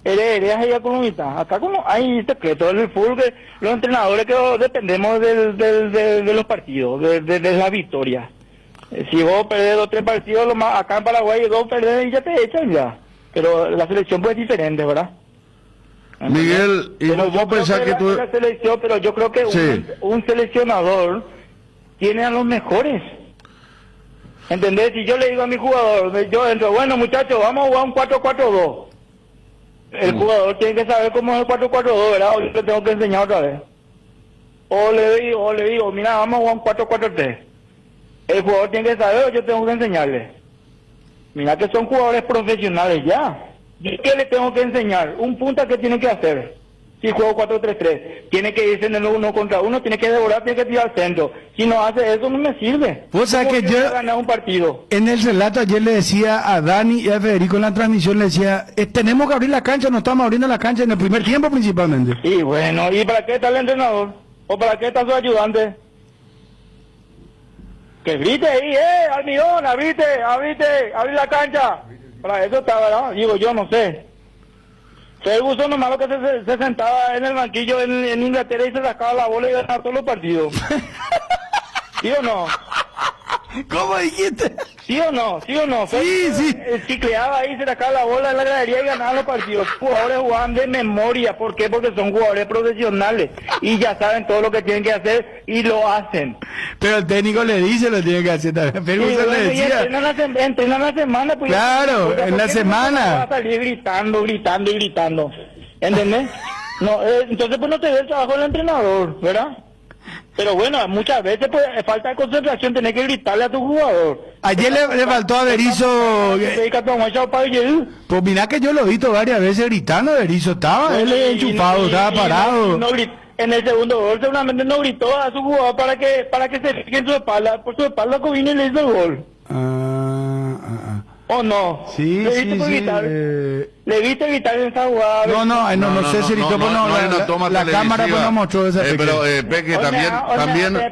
heredas y economistas. Acá como hay secretos del fútbol, que los entrenadores que dependemos de los partidos, de la victoria. Si vos perdés 2 o 3 partidos, acá en Paraguay 2 perdés y ya te echan ya. Pero la selección pues es diferente, ¿verdad? Miguel, y vos pensás que tú... La selección, pero yo creo que un seleccionador tiene a los mejores. ¿Entendés? Si yo le digo a mi jugador, yo entro, bueno muchachos, vamos a jugar un 4-4-2. El jugador tiene que saber cómo es el 4-4-2, ¿verdad? O yo le tengo que enseñar otra vez. O le digo, mira, vamos a jugar un 4-4-3. El jugador tiene que saber o yo tengo que enseñarle. Mira que son jugadores profesionales ya. ¿Yo qué le tengo que enseñar? Un punta que tiene que hacer. Si juego 4-3-3, tiene que irse en el 1 contra 1, tiene que devorar, tiene que tirar al centro. Si no hace eso, no me sirve. Vos sabés que yo ganar un partido. En el relato ayer le decía a Dani y a Federico en la transmisión, le decía, tenemos que abrir la cancha, no estamos abriendo la cancha en el primer tiempo principalmente. Y bueno, ¿y para qué está el entrenador? ¿O para qué está su ayudante? Que grite ahí, Almirón, abrite, abrí la cancha. Para eso está, ¿verdad? Digo yo, no sé. Ferguson nomás lo que se sentaba en el banquillo en Inglaterra y se sacaba la bola y ganaba todos los partidos. ¿Sí o no? ¿Cómo dijiste? ¿Sí o no? Sí. Chicleaba ahí, se sacaba la bola en la gradería y ganaba los partidos. Jugadores jugaban de memoria. ¿Por qué? Porque son jugadores profesionales y ya saben todo lo que tienen que hacer y lo hacen. Pero el técnico le dice lo tiene que hacer también. Ferguson le decía. Entrenan la semana. Pues, claro, en la semana. Va a salir gritando. ¿Entendés? No, entonces pues no te ve el trabajo del entrenador, ¿verdad? Pero bueno, muchas veces pues falta de concentración, tener que gritarle a tu jugador. Ayer le faltó a Berizzo. Pues mira que yo lo he visto varias veces gritando. Berizzo estaba él enchufado, estaba parado. En el segundo gol seguramente no gritó a su jugador para que se fije en su espalda. Por su espalda Covini le hizo el gol. ¿O no? Sí, ¿Le viste gritar en esa jugada? No sé si gritó, la cámara pues no mostró esa Peque. Pero Peque también...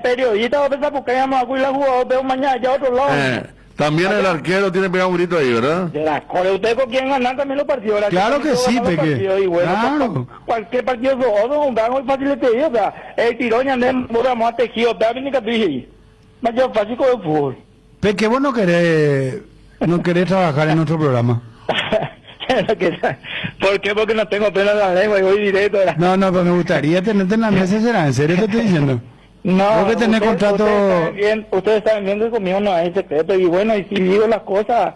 periodista, vos pensás porque íbamos a cuidar al jugador, veo mañana ya a otro lado. También el arquero tiene pegado un grito ahí, ¿verdad? ¿Usted con quién ganar también los partidos? Claro que sí, Peque. Y bueno, claro. Cualquier partido es un muy fácil de pedir, o sea, el tirón ya andemos a tejido, te va a venir que dije. Más yo fácil con el fútbol. Peque, vos no querés trabajar en otro programa. ¿Por qué? Porque no tengo pelo en la lengua y voy directo. No, pero me gustaría tenerte en la mesa, ¿será? ¿En serio te estoy diciendo? No, porque tenés contrato... Ustedes saben bien que conmigo no hay secreto. Y bueno, y si digo las cosas,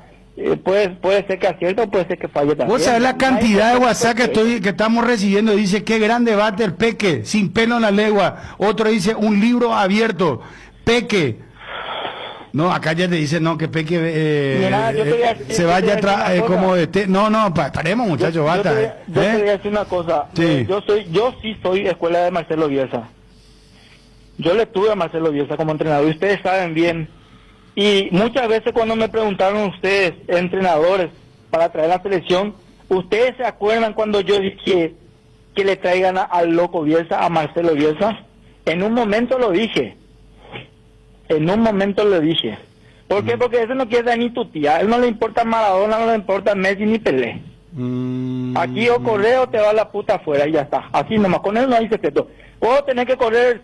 puede ser que acierte o puede ser que falle también. Vos sabés la cantidad de WhatsApp que estamos recibiendo. Dice, qué gran debate el Peque, sin pelo en la lengua. Otro dice, un libro abierto. Peque. No, acá ya te dice, no, que Peque mira, se vaya atrás, como de... No, paremos, muchachos, basta. Yo te voy a decir una cosa. Sí. Yo sí soy escuela de Marcelo Bielsa. Yo le tuve a Marcelo Bielsa como entrenador, y ustedes saben bien. Y muchas veces cuando me preguntaron ustedes, entrenadores, para traer la selección, ¿ustedes se acuerdan cuando yo dije que le traigan al loco Bielsa, a Marcelo Bielsa? En un momento lo dije. ¿Por qué? Porque eso no quiere dar ni tu tía. A él no le importa Maradona, no le importa Messi ni Pelé. Aquí o correr o te va la puta afuera y ya está. Así nomás, con él no hay secreto. Vos tenés que correr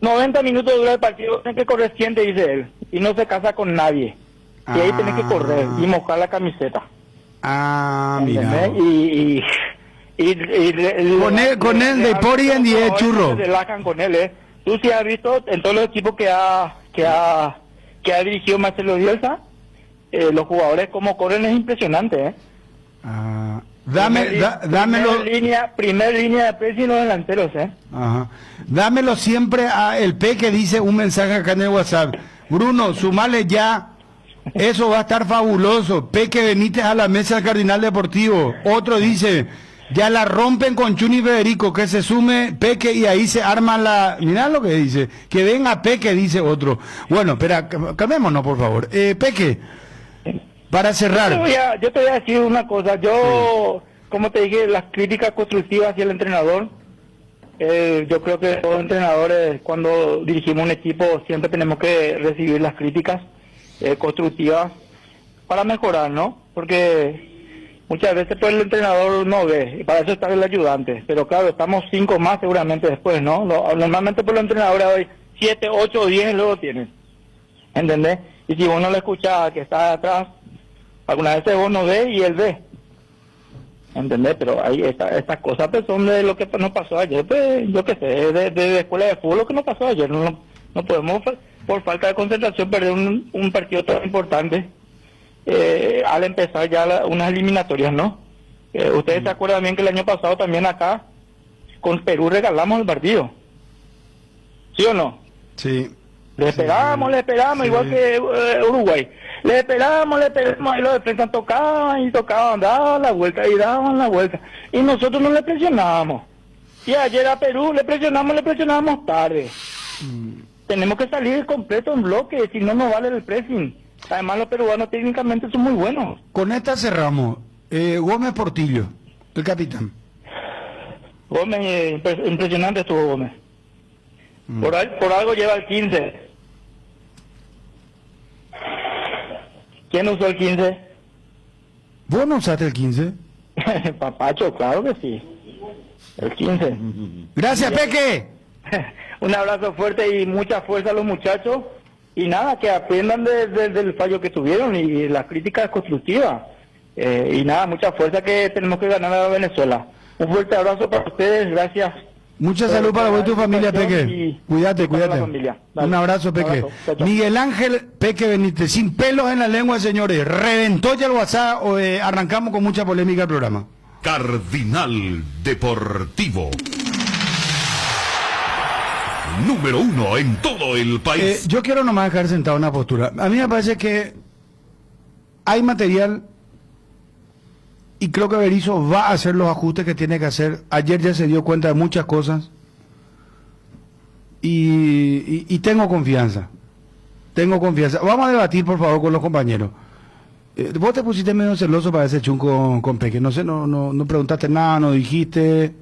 90 minutos dura el partido, tenés que correr 100, te dice él. Y no se casa con nadie. Y ahí tenés que correr y mojar la camiseta. Mira. Y con él de Pori en 10 churro. Se relajan con él, Tú sí has visto en todos los equipos que ha dirigido Marcelo Bielsa, los jugadores como corren es impresionante, Dámelo. Primer línea de presión los delanteros, Ajá. Dámelo siempre a el P que dice un mensaje acá en el WhatsApp. Bruno, sumale ya. Eso va a estar fabuloso. Peque Benítez a la mesa del Cardinal Deportivo. Otro dice, ya la rompen con Chuni Federico, que se sume Peque y ahí se arma la... Mirá lo que dice. Que venga Peque, dice otro. Bueno, espera, cambiémonos por favor. Peque, para cerrar. Yo te voy a decir una cosa. Yo, como te dije, las críticas constructivas hacia el entrenador, yo creo que todos los entrenadores, cuando dirigimos un equipo, siempre tenemos que recibir las críticas constructivas para mejorar, ¿no? Porque muchas veces pues el entrenador no ve, y para eso está el ayudante, pero claro, estamos 5 más seguramente después, ¿no? Normalmente por los entrenadores hoy 7, 8 o 10 luego tienen, ¿entendés? Y si vos no lo escuchás que está atrás, algunas veces vos no ves y él ve, ¿entendés? Pero ahí estas cosas pues son de lo que nos pasó ayer, pues yo qué sé, de escuela de fútbol lo que nos pasó ayer, no podemos por falta de concentración perder un partido tan importante al empezar ya unas eliminatorias, ¿no? Ustedes se acuerdan bien que el año pasado también acá con Perú regalamos el partido, ¿sí o no? Sí. Le esperábamos, sí. Igual que Uruguay. Le esperábamos, y los defensas tocaban, daban la vuelta. Y nosotros no le presionábamos. Y ayer a Perú le presionábamos tarde. Tenemos que salir completo en bloque, si no nos vale el pressing. Además los peruanos técnicamente son muy buenos. Con esta cerramos. Gómez Portillo, el capitán. Gómez, impresionante estuvo Gómez. Por algo lleva el 15. ¿Quién usó el 15? ¿Vos no usaste el 15? Papacho, claro que sí. El 15. Gracias, Peque. Un abrazo fuerte y mucha fuerza a los muchachos. Y nada, que aprendan del fallo que tuvieron y las críticas constructivas. Y nada, mucha fuerza, que tenemos que ganar a Venezuela. Un fuerte abrazo para ustedes, gracias. Mucha salud para vos y tu familia, Peque. Cuídate. Un abrazo, Peque. Miguel Ángel Peque Benítez, sin pelos en la lengua, señores. Reventó ya el WhatsApp. Arrancamos con mucha polémica el programa. Cardinal Deportivo. Número 1 en todo el país. Yo quiero nomás dejar sentado una postura. A mí me parece que hay material y creo que Berizzo va a hacer los ajustes que tiene que hacer. Ayer ya se dio cuenta de muchas cosas y tengo confianza. Vamos a debatir, por favor, con los compañeros. Vos te pusiste medio celoso para ese chunco con Peque. No sé, no preguntaste nada, no dijiste.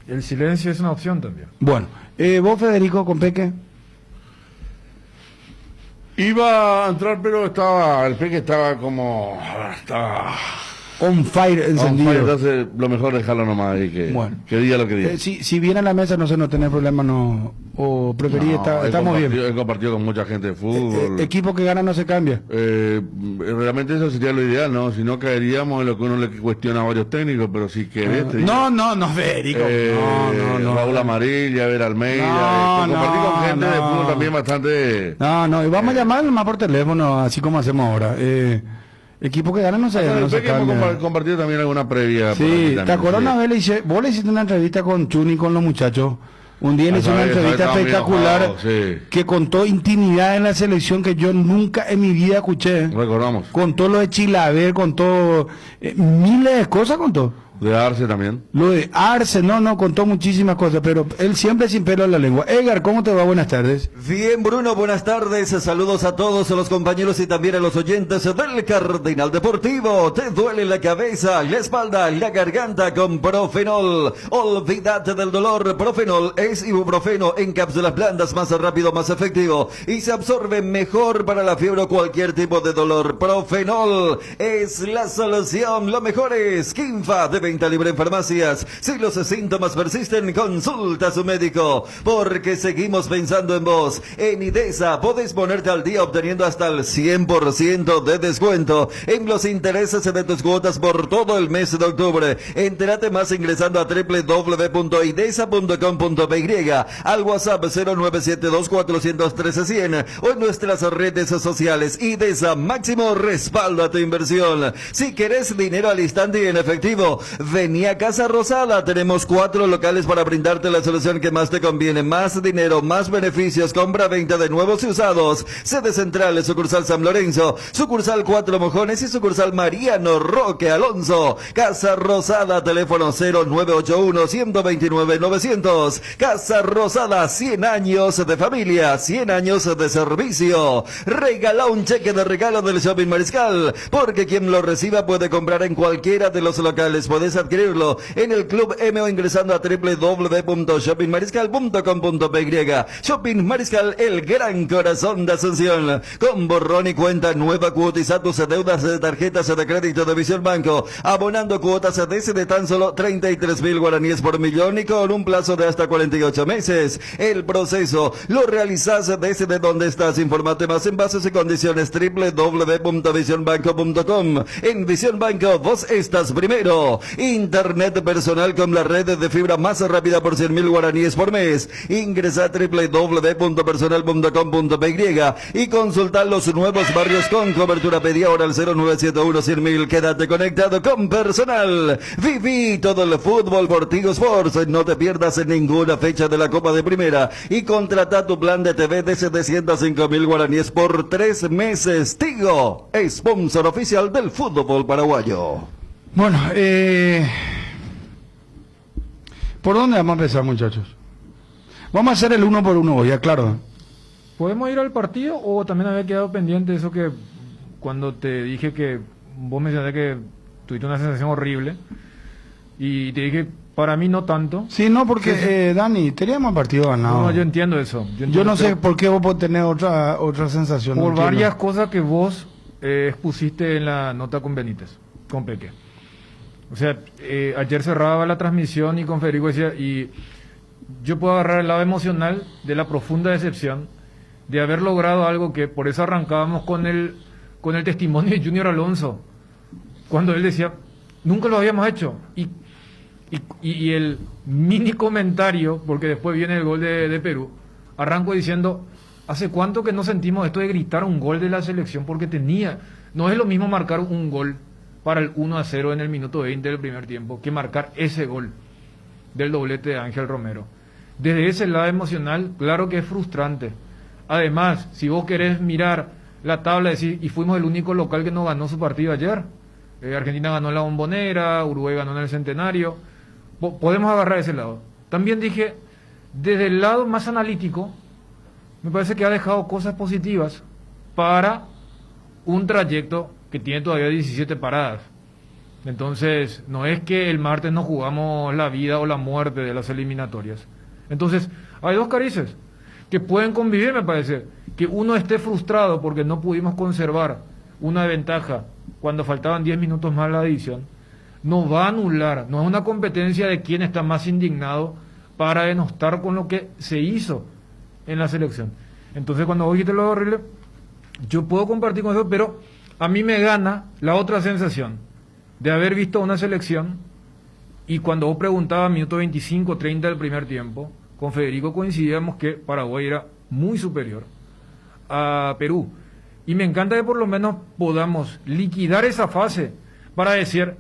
El silencio es una opción también. Bueno, vos, Federico, con Peque. Iba a entrar, pero el Peque estaba como... On fire, encendido. Entonces, lo mejor dejarlo nomás y que diga lo que diga. Si viene a la mesa, no tenés problema, o preferí, estamos bien. He compartido con mucha gente de fútbol. Equipo que gana no se cambia. Realmente eso sería lo ideal, ¿no? Si no caeríamos en lo que uno le cuestiona a varios técnicos, pero si querés... No, Federico. No. Raúl Amarilla, Ver Almeida. Compartí con gente de fútbol también bastante... Y vamos a llamar más por teléfono, así como hacemos ahora. Equipo que gana no se cambia. Hemos compartido también alguna previa. Sí, ¿te acuerdas una vez vos le hiciste una entrevista con Chuni, con los muchachos? Un día le hice una entrevista espectacular que contó intimidad en la selección que yo nunca en mi vida escuché. Recordamos. Contó lo de Chilaver, contó miles de cosas, contó. De Arce también. Lo de Arce, no, contó muchísimas cosas, pero él siempre sin pelo en la lengua. Edgar, ¿cómo te va? Buenas tardes. Bien, Bruno, buenas tardes. Saludos a todos los compañeros y también a los oyentes del Cardinal Deportivo. ¿Te duele la cabeza, la espalda, la garganta con Profenol? Olvídate del dolor. Profenol es ibuprofeno en cápsulas blandas, más rápido, más efectivo y se absorbe mejor para la fiebre o cualquier tipo de dolor. Profenol es la solución. Lo mejor es Kinfa, de venta libre en farmacias. Si los síntomas persisten, consulta a su médico, porque seguimos pensando en vos. En IDESA podés ponerte al día obteniendo hasta el 100% de descuento en los intereses de tus cuotas por todo el mes de octubre. Entérate más ingresando a www.idesa.com.py, al WhatsApp 0972-413-100 o en nuestras redes sociales. IDESA, máximo respaldo a tu inversión. Si querés dinero al instante y en efectivo, vení a Casa Rosada. Tenemos 4 locales para brindarte la solución que más te conviene. Más dinero, más beneficios, compra-venta de nuevos y usados. Sede central, sucursal San Lorenzo, sucursal 4 Mojones y sucursal Mariano Roque Alonso. Casa Rosada, teléfono 0981-129-900. Casa Rosada, 100 años de familia, 100 años de servicio. Regala un cheque de regalo del Shopping Mariscal, porque quien lo reciba puede comprar en cualquiera de los locales. Podés adquirirlo en el Club M o ingresando a www.shoppingmariscal.com.py. Shopping Mariscal, el gran corazón de Asunción. Con borrón y cuenta nueva, cuotiza tus deudas de tarjetas de crédito de Visión Banco, abonando cuotas de tan solo 33.000 guaraníes por millón y con un plazo de hasta 48 meses. El proceso lo realizas desde donde estás. Infórmate más en bases y condiciones www.visionbanco.com. En Visión Banco, vos estás primero. Internet personal con la red de fibra más rápida por 100.000 guaraníes por mes. Ingresa a www.personal.com.py y consulta los nuevos barrios con cobertura. Pedí ahora al 0971-100.000. Quédate conectado con Personal. Viví todo el fútbol por Tigo Sports. No te pierdas en ninguna fecha de la Copa de Primera y contrata tu plan de TV de 705.000 guaraníes por 3 meses. Tigo, sponsor oficial del fútbol paraguayo. Bueno, ¿por dónde vamos a empezar, muchachos? Vamos a hacer el 1 por 1 hoy, ya claro. ¿Podemos ir al partido o también había quedado pendiente eso que cuando te dije que vos mencionaste que tuviste una sensación horrible y te dije, para mí no tanto? Sí, no, porque Dani, teníamos el partido ganado. No, yo entiendo eso. Yo no sé por qué vos podés tener otra sensación. Por no varias cosas que vos expusiste en la nota con Benítez, con Peque. O sea, ayer cerraba la transmisión y con Federico decía, y yo puedo agarrar el lado emocional de la profunda decepción de haber logrado algo que por eso arrancábamos con el testimonio de Junior Alonso, cuando él decía, nunca lo habíamos hecho. Y el mini comentario, porque después viene el gol de Perú, arranco diciendo, ¿hace cuánto que no sentimos esto de gritar un gol de la selección? Porque no es lo mismo marcar un gol para el 1-0 en el minuto 20 del primer tiempo que marcar ese gol del doblete de Ángel Romero. Desde ese lado emocional, claro que es frustrante. Además, si vos querés mirar la tabla, decir, y fuimos el único local que no ganó su partido ayer. Argentina ganó en la Bombonera, Uruguay ganó en el Centenario. Podemos agarrar ese lado. También dije, desde el lado más analítico, me parece que ha dejado cosas positivas para un trayecto que tiene todavía 17 paradas. Entonces, no es que el martes no jugamos la vida o la muerte de las eliminatorias. Entonces, hay dos carices que pueden convivir, me parece. Que uno esté frustrado porque no pudimos conservar una ventaja cuando faltaban 10 minutos más la adición, no va a anular, no es una competencia de quién está más indignado para denostar con lo que se hizo en la selección. Entonces, cuando vos dijiste lo horrible, yo puedo compartir con eso, pero a mí me gana la otra sensación de haber visto una selección, y cuando vos preguntabas minuto 25, 30 del primer tiempo, con Federico coincidíamos que Paraguay era muy superior a Perú. Y me encanta que por lo menos podamos liquidar esa fase para decir,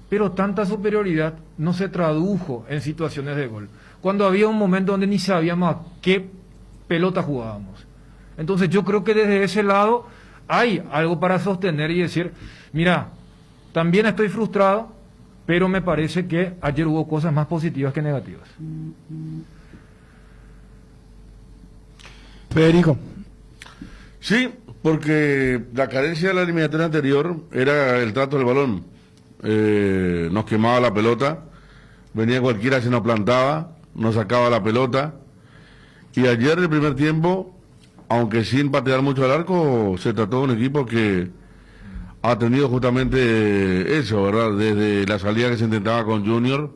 pero tanta superioridad no se tradujo en situaciones de gol, cuando había un momento donde ni sabíamos a qué pelota jugábamos. Entonces yo creo que desde ese lado hay algo para sostener y decir, mira, también estoy frustrado pero me parece que ayer hubo cosas más positivas que negativas. Federico. Sí, porque la carencia de la eliminatoria anterior era el trato del balón. Nos quemaba la pelota, venía cualquiera, se nos plantaba, nos sacaba la pelota. Y ayer, el primer tiempo, aunque sin patear mucho al arco, se trató de un equipo que ha tenido justamente eso, ¿verdad? Desde la salida que se intentaba con Junior,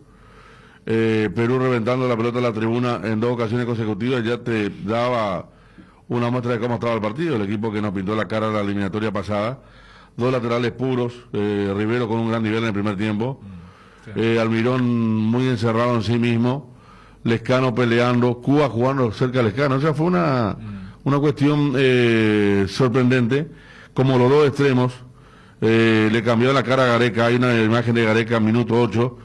Perú reventando la pelota a la tribuna en 2 ocasiones consecutivas, ya te daba una muestra de cómo estaba el partido. El equipo que nos pintó la cara en la eliminatoria pasada, 2 laterales puros, Rivero con un gran nivel en el primer tiempo, Almirón muy encerrado en sí mismo, Lescano peleando, Cuba jugando cerca de Lescano. O sea, fue una cuestión sorprendente, como los 2 extremos le cambió la cara a Gareca. Hay una imagen de Gareca, minuto 8,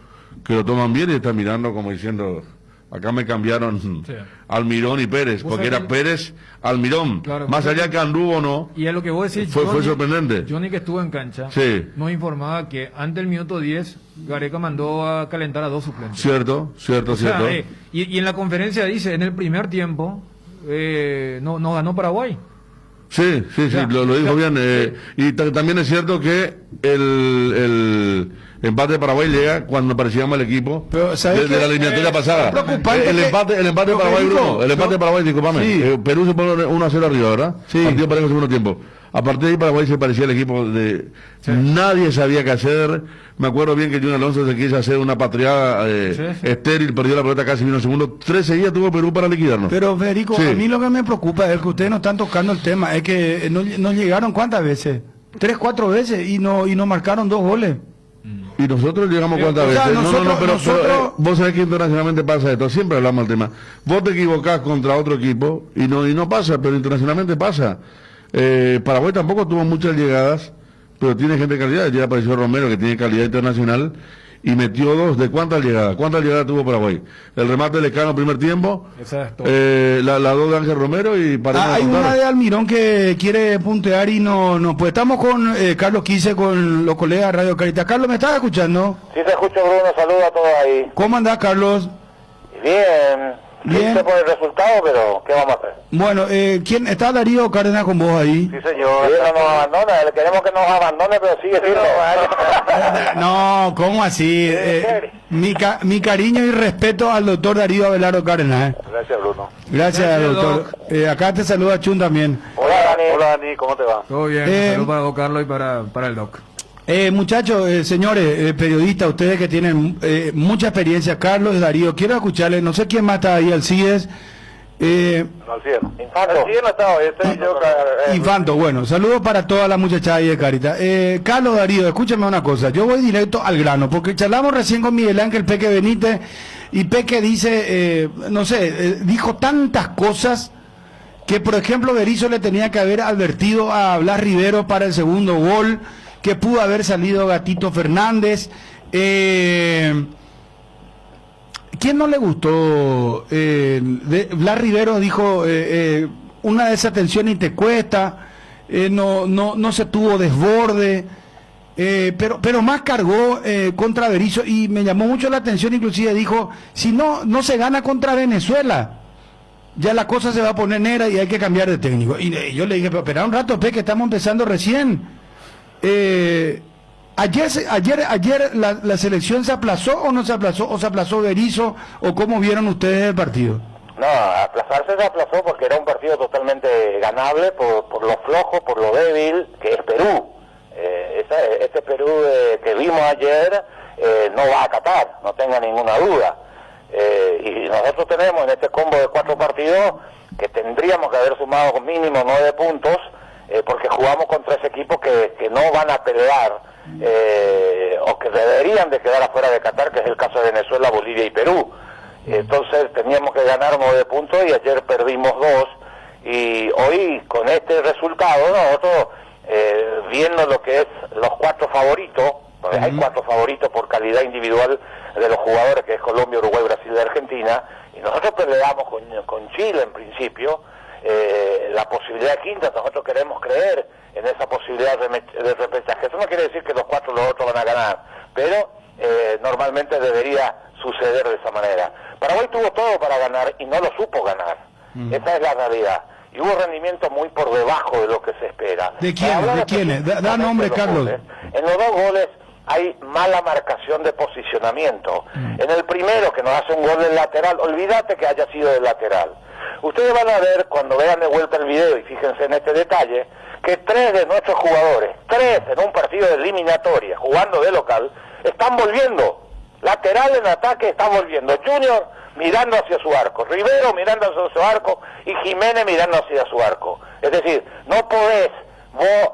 que lo toman bien y están mirando como diciendo, acá me cambiaron Almirón y Pérez, porque era Pérez, Almirón, claro, más allá que anduvo o no. Y es lo que vos decís, fue sorprendente. Johnny, que estuvo en cancha, nos informaba que antes del minuto 10 Gareca mandó a calentar a 2 suplentes. Cierto. Y en la conferencia dice, en el primer tiempo no ganó Paraguay. Sí, lo dijo bien. Y también es cierto que el empate de Paraguay llega cuando parecía mal equipo desde la eliminatoria pasada. El empate de Paraguay, Bruno, el empate de Paraguay, discúlpame. Perú se pone 1-0 arriba, ¿verdad? Partido parejo en el segundo tiempo. A partir de ahí Paraguay se parecía al equipo de... Nadie sabía qué hacer. Me acuerdo bien que Junior Alonso se quiso hacer una patriada estéril, perdió la pelota casi 1 segundo. 3 seguidas tuvo Perú para liquidarnos. Pero Federico, a mí lo que me preocupa es que ustedes no están tocando el tema. Es que no llegaron ¿cuántas veces? 3, 4 veces y no marcaron 2 goles. Y nosotros llegamos cuántas veces. Pero vos sabés que internacionalmente pasa esto, siempre hablamos del tema. Vos te equivocás contra otro equipo y no pasa, pero internacionalmente pasa. Paraguay tampoco tuvo muchas llegadas, pero tiene gente de calidad. Ya apareció Romero, que tiene calidad internacional, y metió 2. ¿De cuántas llegadas? ¿Cuántas llegadas tuvo Paraguay? El remate de Lescano primer tiempo, la 2 de Ángel Romero y para hay una de Almirón que quiere puntear y no pues estamos con Carlos Quise, con los colegas de Radio Caritas. Carlos, ¿me estás escuchando? Sí, te escucho, Bruno. Saludos a todos ahí. ¿Cómo andás, Carlos? Bien. Triste por el resultado, pero ¿qué vamos a hacer? Bueno, ¿quién está? Darío Cárdenas con vos ahí. Sí, señor. Sí, no nos abandona. Queremos que nos abandone, pero sigue firme. No, ¿cómo así? Mi cariño y respeto al doctor Darío Abelardo Cárdenas. Gracias, Bruno. Gracias, doctor. Acá te saluda Chun también. Hola, Dani. ¿Cómo te va? Todo bien. Saludos para vos, Carlos, y para el doc. Muchachos, señores, periodistas, ustedes que tienen mucha experiencia, Carlos, Darío, quiero escucharles, no sé quién más está ahí, Alcides. Infanto, bueno, saludos para toda la muchachada ahí de Caritas. Carlos, Darío, escúchame una cosa, yo voy directo al grano, porque charlamos recién con Miguel Ángel Peque Benítez, y Peque dice, dijo tantas cosas, que por ejemplo Berizzo le tenía que haber advertido a Blas Rivero para el segundo gol, que pudo haber salido Gatito Fernández. ¿Quién no le gustó? Blas Rivero dijo, una desatención y te cuesta, no se tuvo desborde, pero más cargó contra Berizzo, y me llamó mucho la atención, inclusive dijo, si no se gana contra Venezuela, ya la cosa se va a poner negra y hay que cambiar de técnico. Y yo le dije, pero espera un rato, que estamos empezando recién. Ayer la selección se aplazó o no se aplazó, o se aplazó Berizzo, o cómo vieron ustedes el partido. No, aplazarse se aplazó porque era un partido totalmente ganable por lo flojo, por lo débil que es Perú. Este Perú que vimos ayer no va a Qatar, no tenga ninguna duda. Y nosotros tenemos en este combo de 4 partidos que tendríamos que haber sumado mínimo 9 puntos, porque jugamos contra ese equipo que no van a pelear o que deberían de quedar afuera de Qatar, que es el caso de Venezuela, Bolivia y Perú. Entonces teníamos que ganar 9 puntos y ayer perdimos 2, y hoy con este resultado nosotros viendo lo que es los 4 favoritos, porque hay 4 favoritos por calidad individual de los jugadores, que es Colombia, Uruguay, Brasil y Argentina, y nosotros peleamos con Chile en principio la posibilidad de quinta. Nosotros queremos creer en esa posibilidad de repechaje. Eso no quiere decir que los 4 los otros van a ganar, pero normalmente debería suceder de esa manera. Paraguay tuvo todo para ganar y no lo supo ganar. Esa es la realidad. Y hubo rendimiento muy por debajo de lo que se espera. ¿De quiénes? ¿De quiénes? Da nombre, Carlos. En los 2 goles hay mala marcación de posicionamiento. En el primero, que nos hace un gol del lateral, olvídate que haya sido del lateral. Ustedes van a ver, cuando vean de vuelta el video, y fíjense en este detalle, que 3 de nuestros jugadores, 3 en un partido de eliminatoria, jugando de local, están volviendo. Lateral en ataque está volviendo. Junior mirando hacia su arco, Rivero mirando hacia su arco y Jiménez mirando hacia su arco. Es decir, no podés vos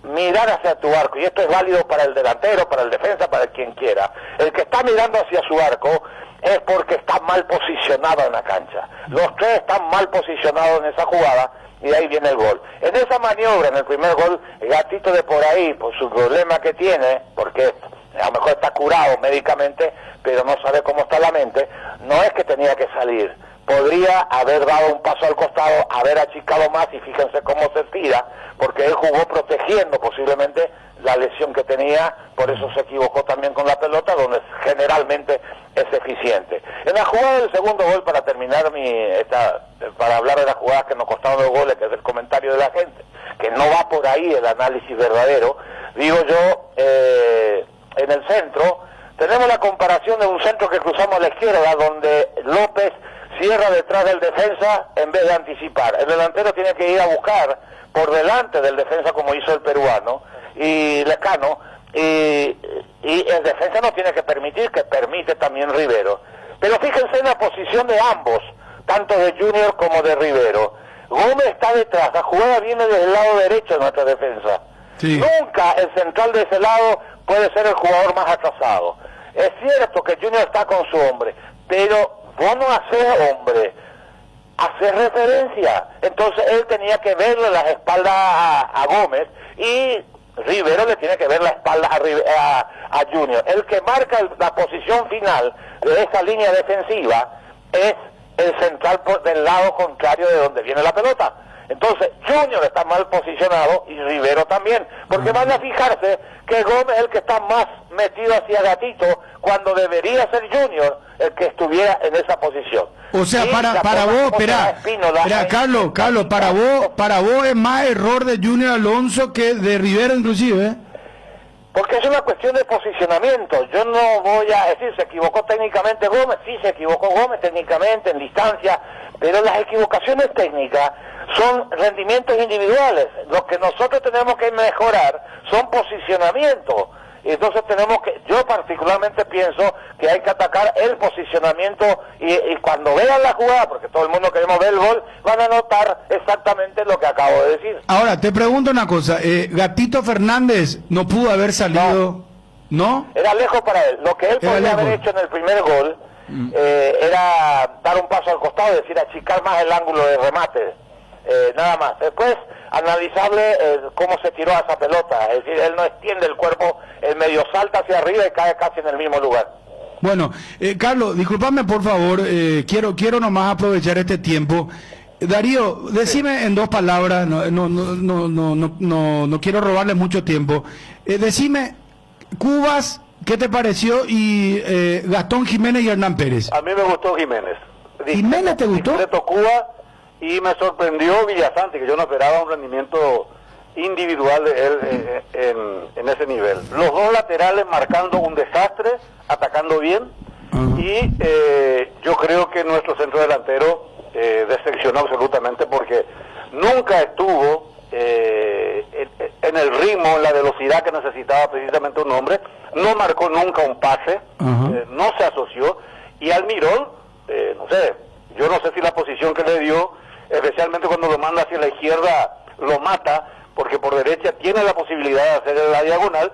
mirar hacia tu arco, y esto es válido para el delantero, para el defensa, para quien quiera. El que está mirando hacia su arco es porque está mal posicionado en la cancha. Los 3 están mal posicionados en esa jugada y de ahí viene el gol. En esa maniobra, en el primer gol, el Gatito de por ahí, por su problema que tiene, porque a lo mejor está curado médicamente, pero no sabe cómo está la mente, no es que tenía que salir. Podría haber dado un paso al costado, haber achicado más, y fíjense cómo se tira, porque él jugó protegiendo posiblemente la lesión que tenía, por eso se equivocó también con la pelota, donde generalmente es eficiente. En la jugada del segundo gol, para terminar para hablar de las jugadas que nos costaron los goles, que es el comentario de la gente, que no va por ahí el análisis verdadero, digo yo, en el centro, tenemos la comparación de un centro que cruzamos a la izquierda, donde López cierra detrás del defensa en vez de anticipar. El delantero tiene que ir a buscar por delante del defensa, como hizo el peruano y Lecano, y el defensa no tiene que permitir, que permite también Rivero. Pero fíjense en la posición de ambos, tanto de Junior como de Rivero. Gómez está detrás, la jugada viene del lado derecho de nuestra defensa. Sí. Nunca el central de ese lado puede ser el jugador más atrasado. Es cierto que Junior está con su hombre, pero vos no haces hombre, haces referencia. Entonces él tenía que verle las espaldas a Gómez, y Rivero le tiene que ver la espalda a Junior. El que marca la posición final de esa línea defensiva es el central del lado contrario de donde viene la pelota. Entonces Junior está mal posicionado y Rivero también, porque van a fijarse que Gómez es el que está más metido hacia Gatito, cuando debería ser Junior el que estuviera en esa posición. O sea, para vos, espera, Carlos, para vos es más error de Junior Alonso que de Rivero inclusive, ¿eh? Porque es una cuestión de posicionamiento. Yo no voy a decir, se equivocó técnicamente Gómez, sí se equivocó Gómez técnicamente en distancia, pero las equivocaciones técnicas son rendimientos individuales. Lo que nosotros tenemos que mejorar son posicionamientos. Entonces yo particularmente pienso que hay que atacar el posicionamiento, y cuando vean la jugada, porque todo el mundo queremos ver el gol, van a notar exactamente lo que acabo de decir. Ahora, te pregunto una cosa, Gatito Fernández no pudo haber salido, ¿no? Era lejos para él. Lo que él podría haber hecho en el primer gol era dar un paso al costado, es decir, achicar más el ángulo de remate. Nada más. Después, analizable cómo se tiró a esa pelota. Es decir, él no extiende el cuerpo, el medio salta hacia arriba y cae casi en el mismo lugar. Bueno, Carlos, discúlpame por favor, quiero nomás aprovechar este tiempo. Darío, decime en 2 palabras, no quiero robarle mucho tiempo. Decime, Cubas, ¿qué te pareció? Y Gastón Jiménez y Hernán Pérez. A mí me gustó Jiménez. ¿Jiménez te gustó? Cuba. Y me sorprendió Villasante, que yo no esperaba un rendimiento individual de él en ese nivel. Los 2 laterales marcando un desastre, atacando bien, y yo creo que nuestro centro delantero decepcionó absolutamente, porque nunca estuvo en el ritmo, en la velocidad que necesitaba precisamente un hombre, no marcó nunca un pase, no se asoció, y Almirón, no sé, yo no sé si la posición que le dio, especialmente cuando lo manda hacia la izquierda, lo mata, porque por derecha tiene la posibilidad de hacer la diagonal,